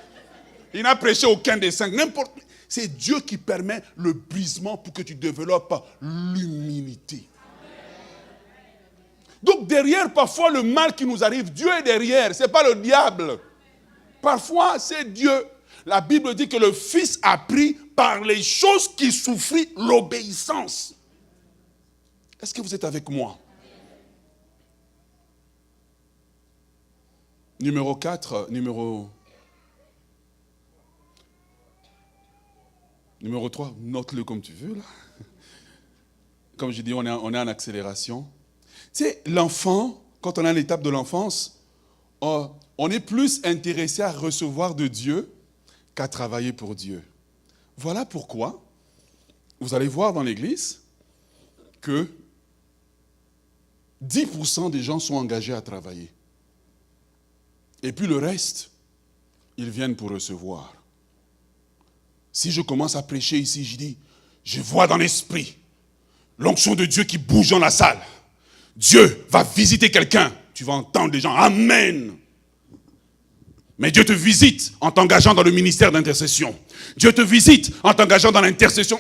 Il n'a prêché aucun des 5. C'est Dieu qui permet le brisement pour que tu développes l'humilité. Donc derrière, parfois, le mal qui nous arrive, Dieu est derrière, ce n'est pas le diable. Parfois, c'est Dieu. La Bible dit que le Fils a pris par les choses qui souffrit l'obéissance. Est-ce que vous êtes avec moi? Numéro 4, numéro 3, note-le comme tu veux là. Comme je dis, on est en accélération. Tu sais, l'enfant, quand on est à l'étape de l'enfance, on est plus intéressé à recevoir de Dieu qu'à travailler pour Dieu. Voilà pourquoi vous allez voir dans l'église que 10% des gens sont engagés à travailler. Et puis le reste, ils viennent pour recevoir. Si je commence à prêcher ici, je dis, je vois dans l'esprit l'onction de Dieu qui bouge dans la salle. Dieu va visiter quelqu'un. Tu vas entendre des gens, Amen. Mais Dieu te visite en t'engageant dans le ministère d'intercession. Dieu te visite en t'engageant dans l'intercession.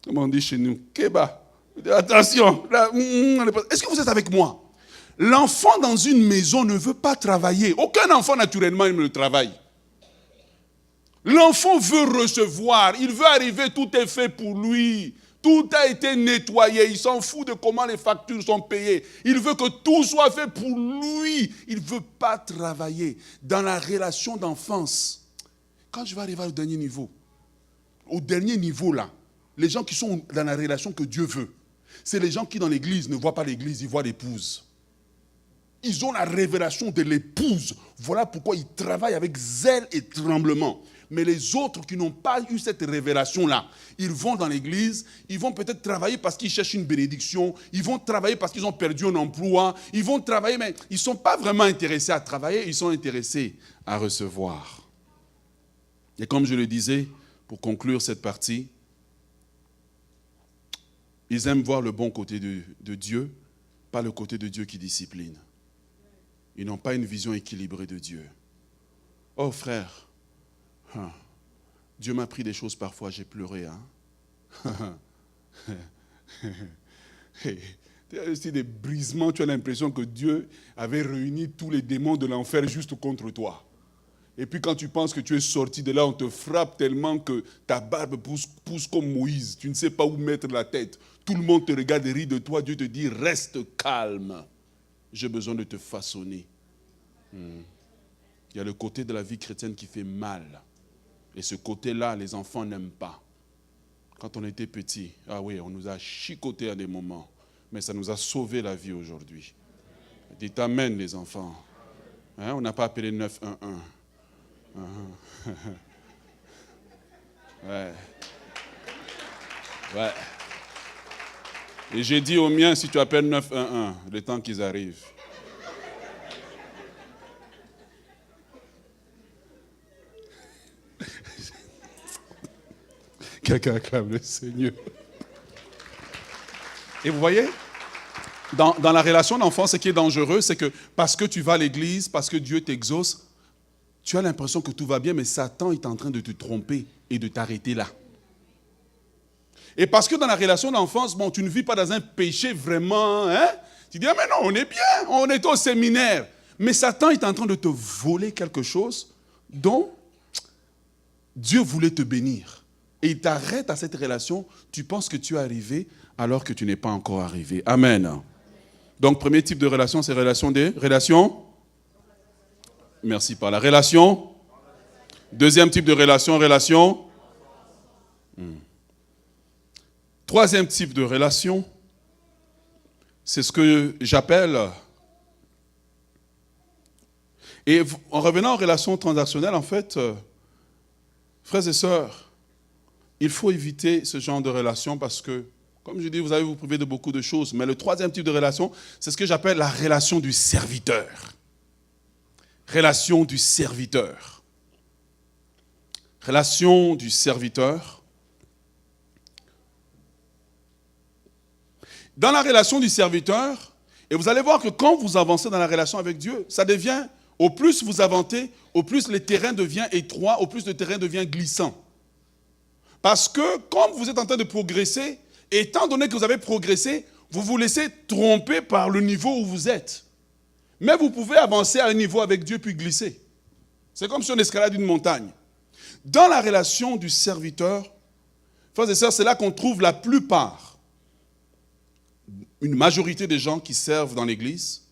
Comment on dit chez nous? Keba. Attention. Est-ce que vous êtes avec moi? L'enfant dans une maison ne veut pas travailler. Aucun enfant, naturellement, il ne travaille. L'enfant veut recevoir. Il veut arriver, tout est fait pour lui. Tout a été nettoyé. Il s'en fout de comment les factures sont payées. Il veut que tout soit fait pour lui. Il ne veut pas travailler. Dans la relation d'enfance, quand je vais arriver au dernier niveau là, les gens qui sont dans la relation que Dieu veut, c'est les gens qui dans l'église ne voient pas l'église, ils voient l'épouse. Ils ont la révélation de l'épouse. Voilà pourquoi ils travaillent avec zèle et tremblement. Mais les autres qui n'ont pas eu cette révélation-là, ils vont dans l'église, ils vont peut-être travailler parce qu'ils cherchent une bénédiction, ils vont travailler parce qu'ils ont perdu un emploi, ils vont travailler, mais ils ne sont pas vraiment intéressés à travailler, ils sont intéressés à recevoir. Et comme je le disais, pour conclure cette partie, ils aiment voir le bon côté de Dieu, pas le côté de Dieu qui discipline. Ils n'ont pas une vision équilibrée de Dieu. Oh frère, Dieu m'a pris des choses parfois, j'ai pleuré. C'est des brisements, tu as l'impression que Dieu avait réuni tous les démons de l'enfer juste contre toi. Et puis quand tu penses que tu es sorti de là, on te frappe tellement que ta barbe pousse comme Moïse. Tu ne sais pas où mettre la tête. Tout le monde te regarde et rit de toi. Dieu te dit, reste calme. J'ai besoin de te façonner. Il y a le côté de la vie chrétienne qui fait mal. Et ce côté-là, les enfants n'aiment pas. Quand on était petits, ah oui, on nous a chicotés à des moments. Mais ça nous a sauvé la vie aujourd'hui. Dites amen, les enfants. Hein, on n'a pas appelé 911. Ouais. Ouais. Et j'ai dit aux miens, si tu appelles 911, le temps qu'ils arrivent. Quelqu'un acclame le Seigneur. Et vous voyez, Dans la relation d'enfant, ce qui est dangereux, c'est que parce que tu vas à l'église, parce que Dieu t'exauce, tu as l'impression que tout va bien, mais Satan est en train de te tromper et de t'arrêter là. Et parce que dans la relation d'enfance, bon, tu ne vis pas dans un péché vraiment, hein? Tu dis, ah mais non, on est bien, on est au séminaire. Mais Satan est en train de te voler quelque chose dont Dieu voulait te bénir. Et il t'arrête à cette relation, tu penses que tu es arrivé alors que tu n'es pas encore arrivé. Amen. Donc, premier type de relation, c'est relations. Merci par la relation. Deuxième type de relation. Troisième type de relation, c'est ce que j'appelle, et en revenant aux relations transactionnelles, en fait, frères et sœurs, il faut éviter ce genre de relation parce que, comme je dis, vous allez vous priver de beaucoup de choses. Mais le troisième type de relation, c'est ce que j'appelle la relation du serviteur. Relation du serviteur. Relation du serviteur. Dans la relation du serviteur, et vous allez voir que quand vous avancez dans la relation avec Dieu, ça devient, au plus vous avancez, au plus le terrain devient étroit, au plus le terrain devient glissant. Parce que quand vous êtes en train de progresser, étant donné que vous avez progressé, vous vous laissez tromper par le niveau où vous êtes. Mais vous pouvez avancer à un niveau avec Dieu puis glisser. C'est comme si on escalade une montagne. Dans la relation du serviteur, frères et sœurs, c'est là qu'on trouve la plupart, une majorité des gens qui servent dans l'église,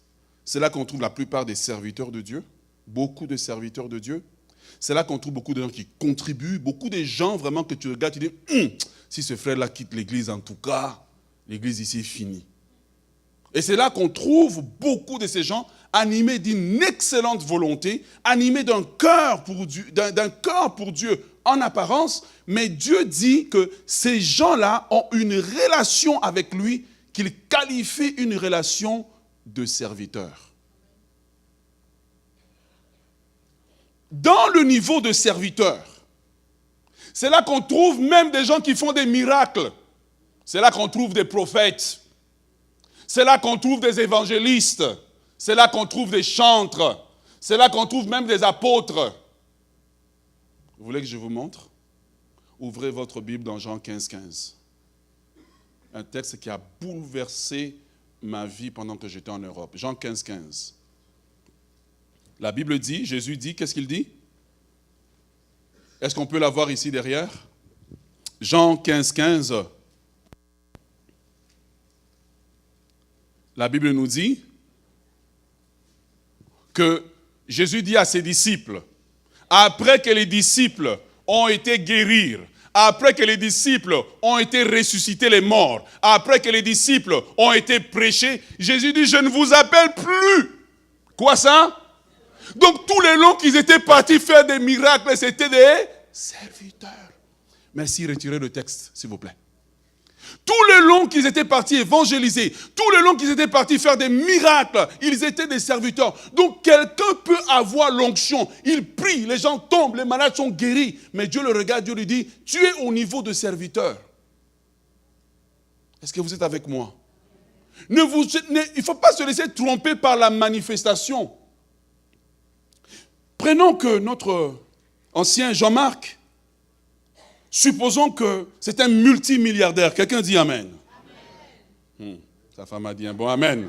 c'est là qu'on trouve la plupart des serviteurs de Dieu, beaucoup de serviteurs de Dieu. C'est là qu'on trouve beaucoup de gens qui contribuent, beaucoup de gens vraiment que tu regardes, tu dis, si ce frère-là quitte l'église, en tout cas, l'église ici est finie. Et c'est là qu'on trouve beaucoup de ces gens animés d'une excellente volonté, animés d'un cœur pour Dieu en apparence, mais Dieu dit que ces gens-là ont une relation avec lui qu'il qualifie une relation de serviteur. Dans le niveau de serviteur, c'est là qu'on trouve même des gens qui font des miracles. C'est là qu'on trouve des prophètes. C'est là qu'on trouve des évangélistes. C'est là qu'on trouve des chantres. C'est là qu'on trouve même des apôtres. Vous voulez que je vous montre? Ouvrez votre Bible dans Jean 15, 15. Un texte qui a bouleversé ma vie pendant que j'étais en Europe. Jean 15, 15. La Bible dit, Jésus dit, qu'est-ce qu'il dit? Est-ce qu'on peut la voir ici derrière? Jean 15, 15. La Bible nous dit que Jésus dit à ses disciples, après que les disciples ont été guéris, après que les disciples ont été ressuscités les morts, après que les disciples ont été prêchés, Jésus dit, je ne vous appelle plus. Quoi ça? Donc tout le long qu'ils étaient partis faire des miracles, c'était des serviteurs. Merci, retirez le texte, s'il vous plaît. Tout le long qu'ils étaient partis évangéliser, tout le long qu'ils étaient partis faire des miracles, ils étaient des serviteurs. Donc quelqu'un peut avoir l'onction, il prie, les gens tombent, les malades sont guéris. Mais Dieu le regarde, Dieu lui dit, tu es au niveau de serviteur. Est-ce que vous êtes avec moi? Il ne faut pas se laisser tromper par la manifestation. Prenons que notre ancien Jean-Marc, supposons que c'est un multimilliardaire. Quelqu'un dit Amen. Sa femme a dit un bon Amen.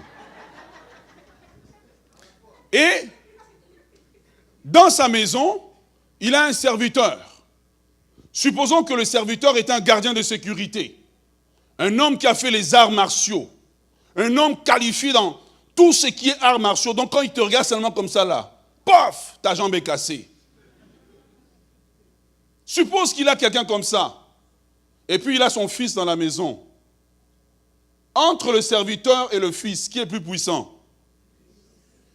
Et dans sa maison, il a un serviteur. Supposons que le serviteur est un gardien de sécurité. Un homme qui a fait les arts martiaux. Un homme qualifié dans tout ce qui est arts martiaux. Donc quand il te regarde seulement comme ça là, paf, ta jambe est cassée. Suppose qu'il a quelqu'un comme ça. Et puis il a son fils dans la maison. Entre le serviteur et le fils, qui est plus puissant?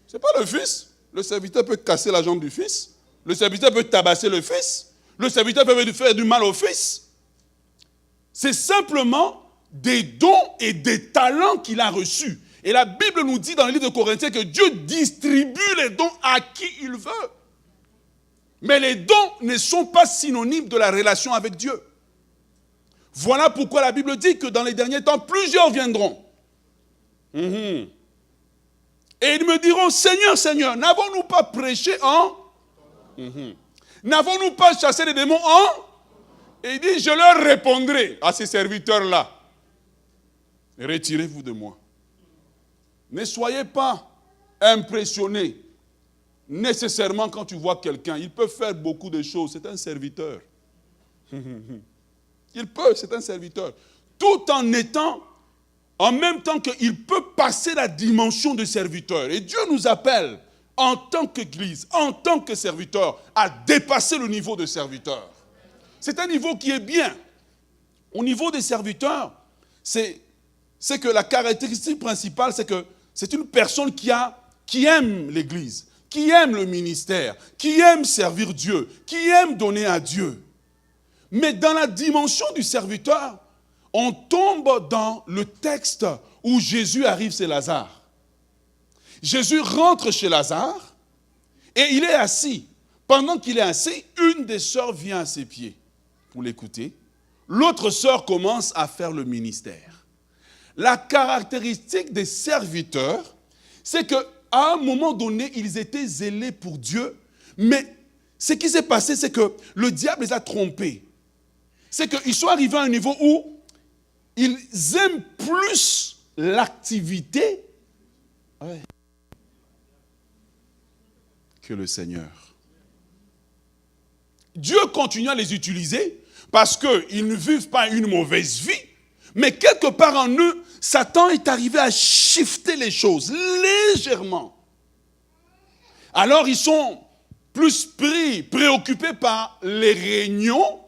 Ce n'est pas le fils. Le serviteur peut casser la jambe du fils. Le serviteur peut tabasser le fils. Le serviteur peut faire du mal au fils. C'est simplement des dons et des talents qu'il a reçus. Et la Bible nous dit dans le livre de Corinthiens que Dieu distribue les dons à qui il veut. Mais les dons ne sont pas synonymes de la relation avec Dieu. Voilà pourquoi la Bible dit que dans les derniers temps, plusieurs viendront. Mhm. Et ils me diront, Seigneur, Seigneur, n'avons-nous pas prêché en? Mhm. N'avons-nous pas chassé les démons en? Et il dit, je leur répondrai à ces serviteurs-là, retirez-vous de moi. Ne soyez pas impressionnés nécessairement quand tu vois quelqu'un. Il peut faire beaucoup de choses, c'est un serviteur. Il peut, c'est un serviteur. Tout en étant, en même temps qu'il peut passer la dimension de serviteur. Et Dieu nous appelle, en tant qu'Église, en tant que serviteur, à dépasser le niveau de serviteur. C'est un niveau qui est bien. Au niveau des serviteurs, c'est que la caractéristique principale, c'est que c'est une personne qui aime l'Église, qui aime le ministère, qui aime servir Dieu, qui aime donner à Dieu. Mais dans la dimension du serviteur, on tombe dans le texte où Jésus arrive chez Lazare. Jésus rentre chez Lazare et il est assis. Pendant qu'il est assis, une des sœurs vient à ses pieds pour l'écouter. L'autre sœur commence à faire le ministère. La caractéristique des serviteurs, c'est qu'à un moment donné, ils étaient zélés pour Dieu, mais ce qui s'est passé, c'est que le diable les a trompés. C'est qu'ils sont arrivés à un niveau où ils aiment plus l'activité Que le Seigneur. Dieu continue à les utiliser parce qu'ils ne vivent pas une mauvaise vie, mais quelque part en eux, Satan est arrivé à shifter les choses légèrement. Alors ils sont plus préoccupés par les réunions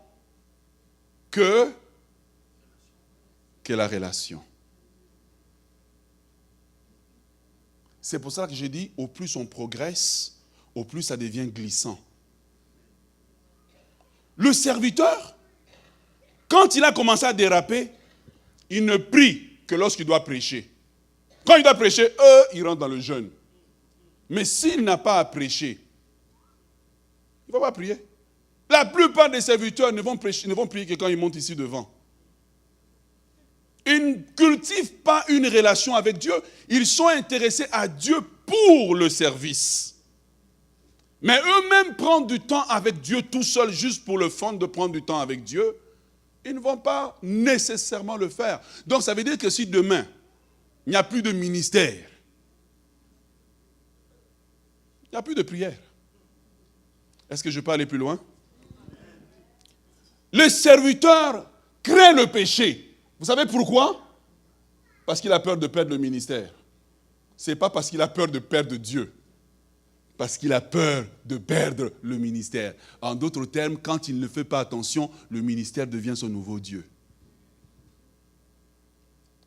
que la relation. C'est pour ça que j'ai dit, au plus on progresse, au plus ça devient glissant. Le serviteur, quand il a commencé à déraper, il ne prie que lorsqu'il doit prêcher. Quand il doit prêcher, il rentre dans le jeûne. Mais s'il n'a pas à prêcher, il ne va pas prier. La plupart des serviteurs ne vont prier que quand ils montent ici devant. Ils ne cultivent pas une relation avec Dieu. Ils sont intéressés à Dieu pour le service. Mais eux-mêmes prendre du temps avec Dieu tout seuls, juste pour le fun de prendre du temps avec Dieu, ils ne vont pas nécessairement le faire. Donc ça veut dire que si demain, il n'y a plus de ministère, il n'y a plus de prière. Est-ce que je peux aller plus loin? Le serviteur craint le péché. Vous savez pourquoi? Parce qu'il a peur de perdre le ministère. Ce n'est pas parce qu'il a peur de perdre Dieu. Parce qu'il a peur de perdre le ministère. En d'autres termes, quand il ne fait pas attention, le ministère devient son nouveau Dieu.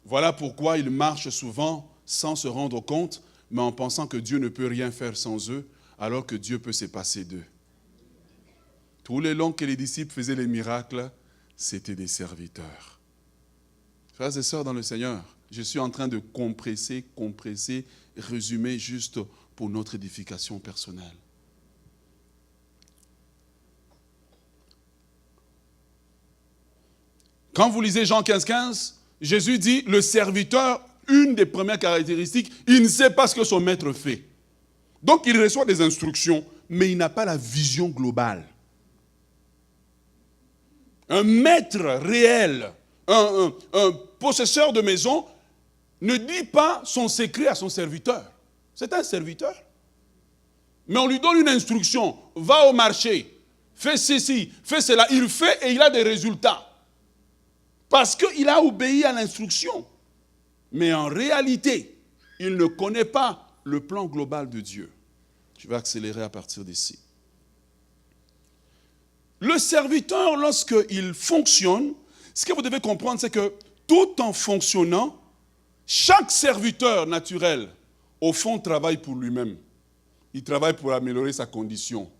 Voilà pourquoi ils marchent souvent sans se rendre compte, mais en pensant que Dieu ne peut rien faire sans eux, alors que Dieu peut se passer d'eux. Tous les longs que les disciples faisaient les miracles, c'était des serviteurs. Frères et sœurs dans le Seigneur, je suis en train de compresser, résumer juste pour notre édification personnelle. Quand vous lisez Jean 15, Jésus dit, le serviteur, une des premières caractéristiques, il ne sait pas ce que son maître fait. Donc il reçoit des instructions, mais il n'a pas la vision globale. Un maître réel, un possesseur de maison, ne dit pas son secret à son serviteur. C'est un serviteur. Mais on lui donne une instruction. Va au marché, fais ceci, fais cela. Il fait et il a des résultats. Parce qu'il a obéi à l'instruction. Mais en réalité, il ne connaît pas le plan global de Dieu. Je vais accélérer à partir d'ici. Le serviteur, lorsqu'il fonctionne, ce que vous devez comprendre, c'est que tout en fonctionnant, chaque serviteur naturel, au fond, travaille pour lui-même. Il travaille pour améliorer sa condition.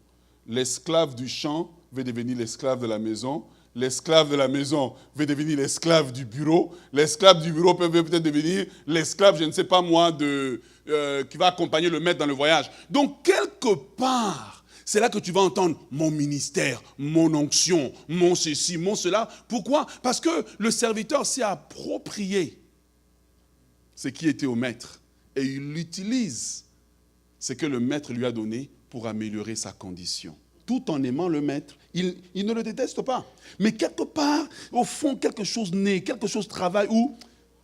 L'esclave du champ veut devenir l'esclave de la maison. L'esclave de la maison veut devenir l'esclave du bureau. L'esclave du bureau peut peut-être devenir l'esclave, je ne sais pas moi, qui va accompagner le maître dans le voyage. Donc, quelque part, c'est là que tu vas entendre mon ministère, mon onction, mon ceci, mon cela. Pourquoi? Parce que le serviteur s'est approprié ce qui était au maître et il utilise ce que le maître lui a donné pour améliorer sa condition. Tout en aimant le maître, il ne le déteste pas. Mais quelque part, au fond, quelque chose naît, quelque chose travaille où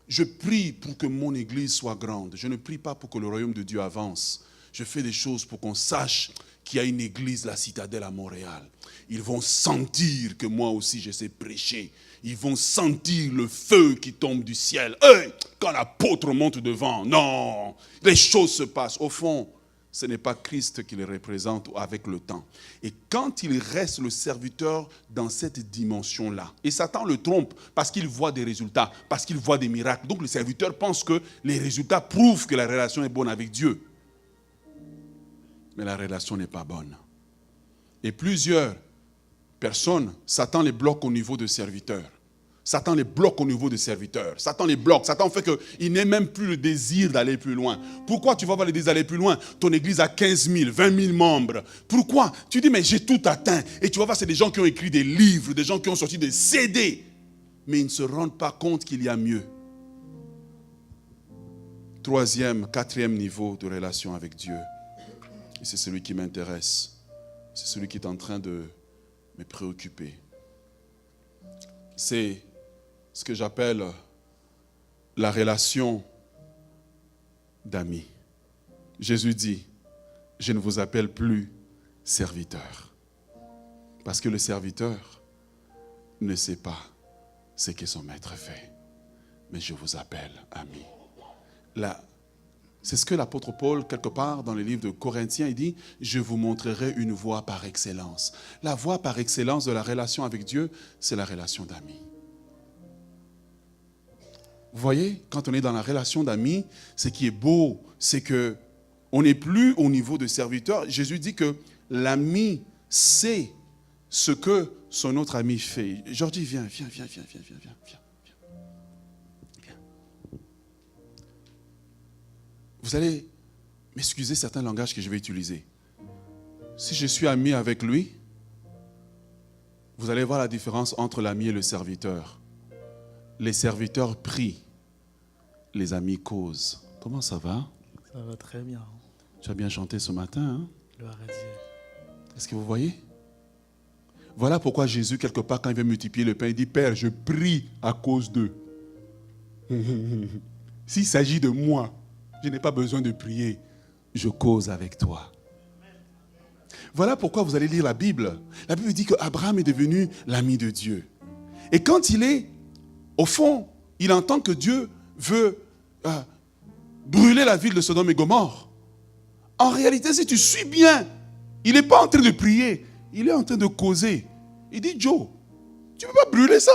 je prie pour que mon église soit grande. Je ne prie pas pour que le royaume de Dieu avance. Je fais des choses pour qu'on sache qu'il y a une église, la Citadelle à Montréal. Ils vont sentir que moi aussi je sais prêcher. Ils vont sentir le feu qui tombe du ciel. Hey, quand l'apôtre monte devant, non, les choses se passent. Au fond, ce n'est pas Christ qui les représente avec le temps. Et quand il reste le serviteur dans cette dimension-là, et Satan le trompe parce qu'il voit des résultats, parce qu'il voit des miracles. Donc le serviteur pense que les résultats prouvent que la relation est bonne avec Dieu. Mais la relation n'est pas bonne. Et plusieurs personnes, Satan les bloque au niveau de serviteurs. Satan les bloque au niveau des serviteurs. Satan les bloque. Satan fait qu'il n'ait même plus le désir d'aller plus loin. Pourquoi tu vas avoir le désir d'aller plus loin? Ton église a 15 000, 20 000 membres. Pourquoi? Tu dis, mais j'ai tout atteint. Et tu vas voir, c'est des gens qui ont écrit des livres, des gens qui ont sorti des CD. Mais ils ne se rendent pas compte qu'il y a mieux. Troisième, quatrième niveau de relation avec Dieu. Et c'est celui qui m'intéresse. C'est celui qui est en train de me préoccuper. C'est ce que j'appelle la relation d'amis. Jésus dit, je ne vous appelle plus serviteur. Parce que le serviteur ne sait pas ce que son maître fait. Mais je vous appelle ami. C'est ce que l'apôtre Paul, quelque part dans le livre de Corinthiens, il dit, je vous montrerai une voie par excellence. La voie par excellence de la relation avec Dieu, c'est la relation d'amis. Vous voyez, quand on est dans la relation d'amis, ce qui est beau, c'est que on n'est plus au niveau de serviteur. Jésus dit que l'ami sait ce que son autre ami fait. Jordi, viens. Vous allez m'excuser certains langages que je vais utiliser. Si je suis ami avec lui, vous allez voir la différence entre l'ami et le serviteur. Les serviteurs prient, les amis causent. Comment ça va? Ça va très bien. Tu as bien chanté ce matin, hein? Gloire à Dieu. Est-ce que vous voyez? Voilà pourquoi Jésus, quelque part, quand il veut multiplier le pain, il dit, Père, je prie à cause d'eux. S'il s'agit de moi, je n'ai pas besoin de prier. Je cause avec toi. Voilà pourquoi vous allez lire la Bible. La Bible dit qu'Abraham est devenu l'ami de Dieu. Et quand il est, au fond, il entend que Dieu veut brûler la ville de Sodome et Gomorrhe. En réalité, si tu suis bien, il n'est pas en train de prier. Il est en train de causer. Il dit, Joe, tu ne peux pas brûler ça.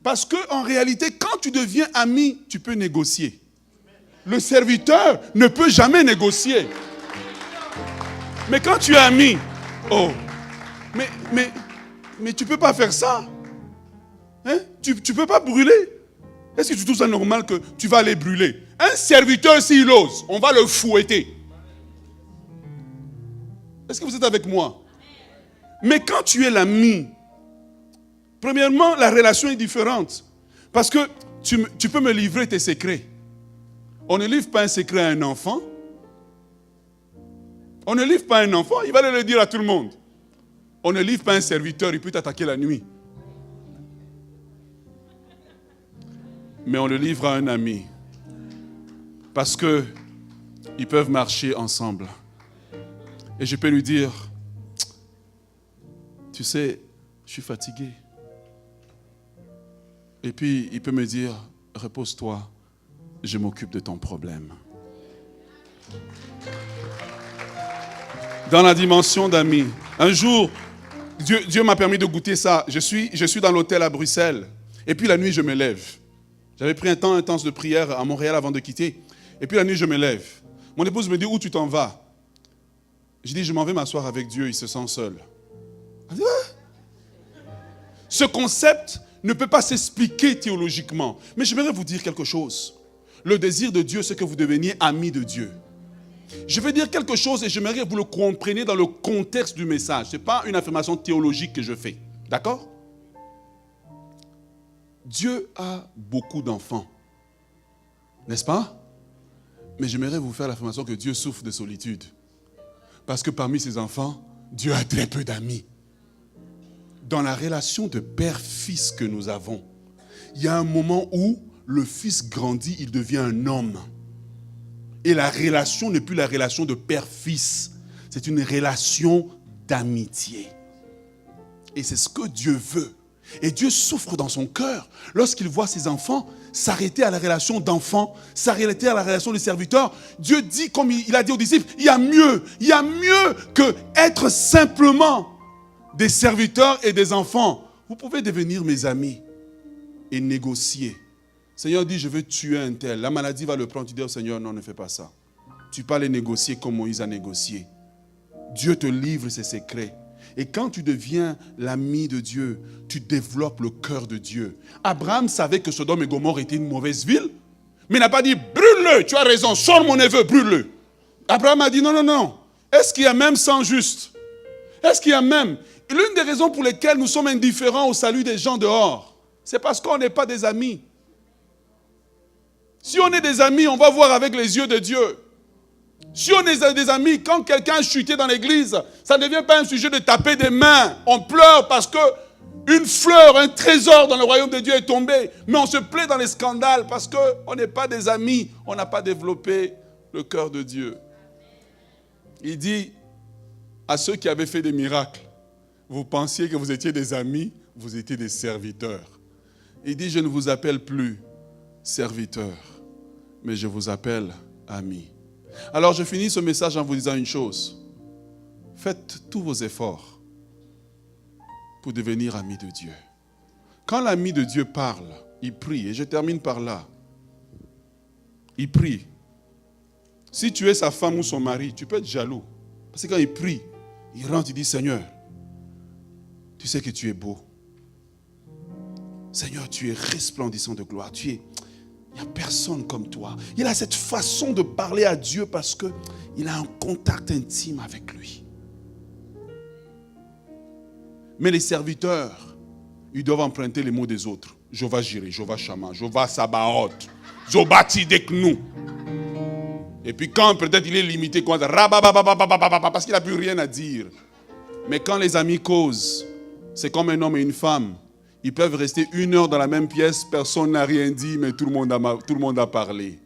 Parce qu'en réalité, quand tu deviens ami, tu peux négocier. Le serviteur ne peut jamais négocier. Mais quand tu es ami, oh, mais tu ne peux pas faire ça. Hein? Tu ne peux pas brûler. Est-ce que tu trouves ça normal que tu vas aller brûler? Un serviteur, s'il ose, on va le fouetter. Est-ce que vous êtes avec moi? Mais quand tu es l'ami, premièrement, la relation est différente. Parce que tu peux me livrer tes secrets. On ne livre pas un secret à un enfant. On ne livre pas un enfant, il va aller le dire à tout le monde. On ne livre pas un serviteur, il peut t'attaquer la nuit. Mais on le livre à un ami. Parce que ils peuvent marcher ensemble. Et je peux lui dire, tu sais, je suis fatigué. Et puis il peut me dire, repose-toi. Je m'occupe de ton problème. Dans la dimension d'amis. Un jour, Dieu m'a permis de goûter ça. Je suis dans l'hôtel à Bruxelles. Et puis la nuit, je me lève. J'avais pris un temps intense de prière à Montréal avant de quitter. Et puis la nuit, je me lève. Mon épouse me dit, où tu t'en vas? Je dis, je m'en vais m'asseoir avec Dieu, il se sent seul. Elle dit, ah. Ce concept ne peut pas s'expliquer théologiquement. Mais j'aimerais vous dire quelque chose. Le désir de Dieu, c'est que vous deveniez amis de Dieu. Je vais dire quelque chose et j'aimerais que vous le compreniez dans le contexte du message. Ce n'est pas une affirmation théologique que je fais. D'accord? Dieu a beaucoup d'enfants. N'est-ce pas? Mais j'aimerais vous faire l'affirmation que Dieu souffre de solitude. Parce que parmi ses enfants, Dieu a très peu d'amis. Dans la relation de père-fils que nous avons, il y a un moment où le fils grandit, il devient un homme. Et la relation n'est plus la relation de père-fils. C'est une relation d'amitié. Et c'est ce que Dieu veut. Et Dieu souffre dans son cœur lorsqu'il voit ses enfants s'arrêter à la relation d'enfant, s'arrêter à la relation de serviteur. Dieu dit, comme il a dit aux disciples, il y a mieux que être simplement des serviteurs et des enfants. Vous pouvez devenir mes amis et négocier. Le Seigneur dit, je veux tuer un tel. La maladie va le prendre. Tu dis au Seigneur, non, ne fais pas ça. Tu peux aller négocier comme Moïse a négocié. Dieu te livre ses secrets. Et quand tu deviens l'ami de Dieu, tu développes le cœur de Dieu. Abraham savait que Sodome et Gomorrhe étaient une mauvaise ville, mais il n'a pas dit, brûle-le, tu as raison, sors mon neveu, brûle-le. Abraham a dit, non, non, non. Est-ce qu'il y a même sang juste? Est-ce qu'il y a même... L'une des raisons pour lesquelles nous sommes indifférents au salut des gens dehors, c'est parce qu'on n'est pas des amis. Si on est des amis, on va voir avec les yeux de Dieu. Si on est des amis, quand quelqu'un a chuté dans l'église, ça ne devient pas un sujet de taper des mains. On pleure parce que une fleur, un trésor dans le royaume de Dieu est tombé. Mais on se plaît dans les scandales parce qu'on n'est pas des amis. On n'a pas développé le cœur de Dieu. Il dit à ceux qui avaient fait des miracles, vous pensiez que vous étiez des amis, vous étiez des serviteurs. Il dit, je ne vous appelle plus serviteurs, mais je vous appelle amis. Alors je finis ce message en vous disant une chose. Faites tous vos efforts pour devenir ami de Dieu. Quand l'ami de Dieu parle, il prie. Et je termine par là. Il prie. Si tu es sa femme ou son mari, tu peux être jaloux. Parce que quand il prie, il rentre, il dit, Seigneur, tu sais que tu es beau. Seigneur, tu es resplendissant de gloire. Il n'y a personne comme toi. Il a cette façon de parler à Dieu parce qu'il a un contact intime avec lui. Mais les serviteurs, ils doivent emprunter les mots des autres. Jova Jireh, Jova Shama, Jova Sabaoth, Jova Tideknu. Et puis quand peut-être il est limité, parce qu'il n'a plus rien à dire. Mais quand les amis causent, c'est comme un homme et une femme. Ils peuvent rester 1 heure dans la même pièce, personne n'a rien dit, mais tout le monde a parlé.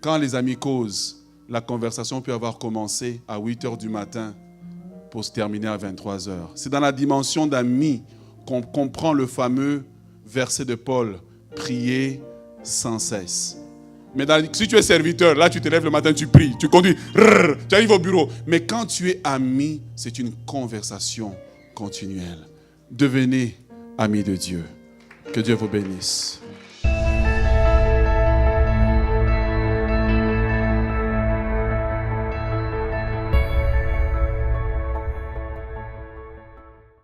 Quand les amis causent, la conversation peut avoir commencé à 8 heures du matin pour se terminer à 23 heures. C'est dans la dimension d'amis qu'on comprend le fameux verset de Paul, prier sans cesse. Mais si tu es serviteur, là tu te lèves le matin, tu pries, tu conduis, tu arrives au bureau. Mais quand tu es ami, c'est une conversation continuelle. Devenez amis de Dieu. Que Dieu vous bénisse.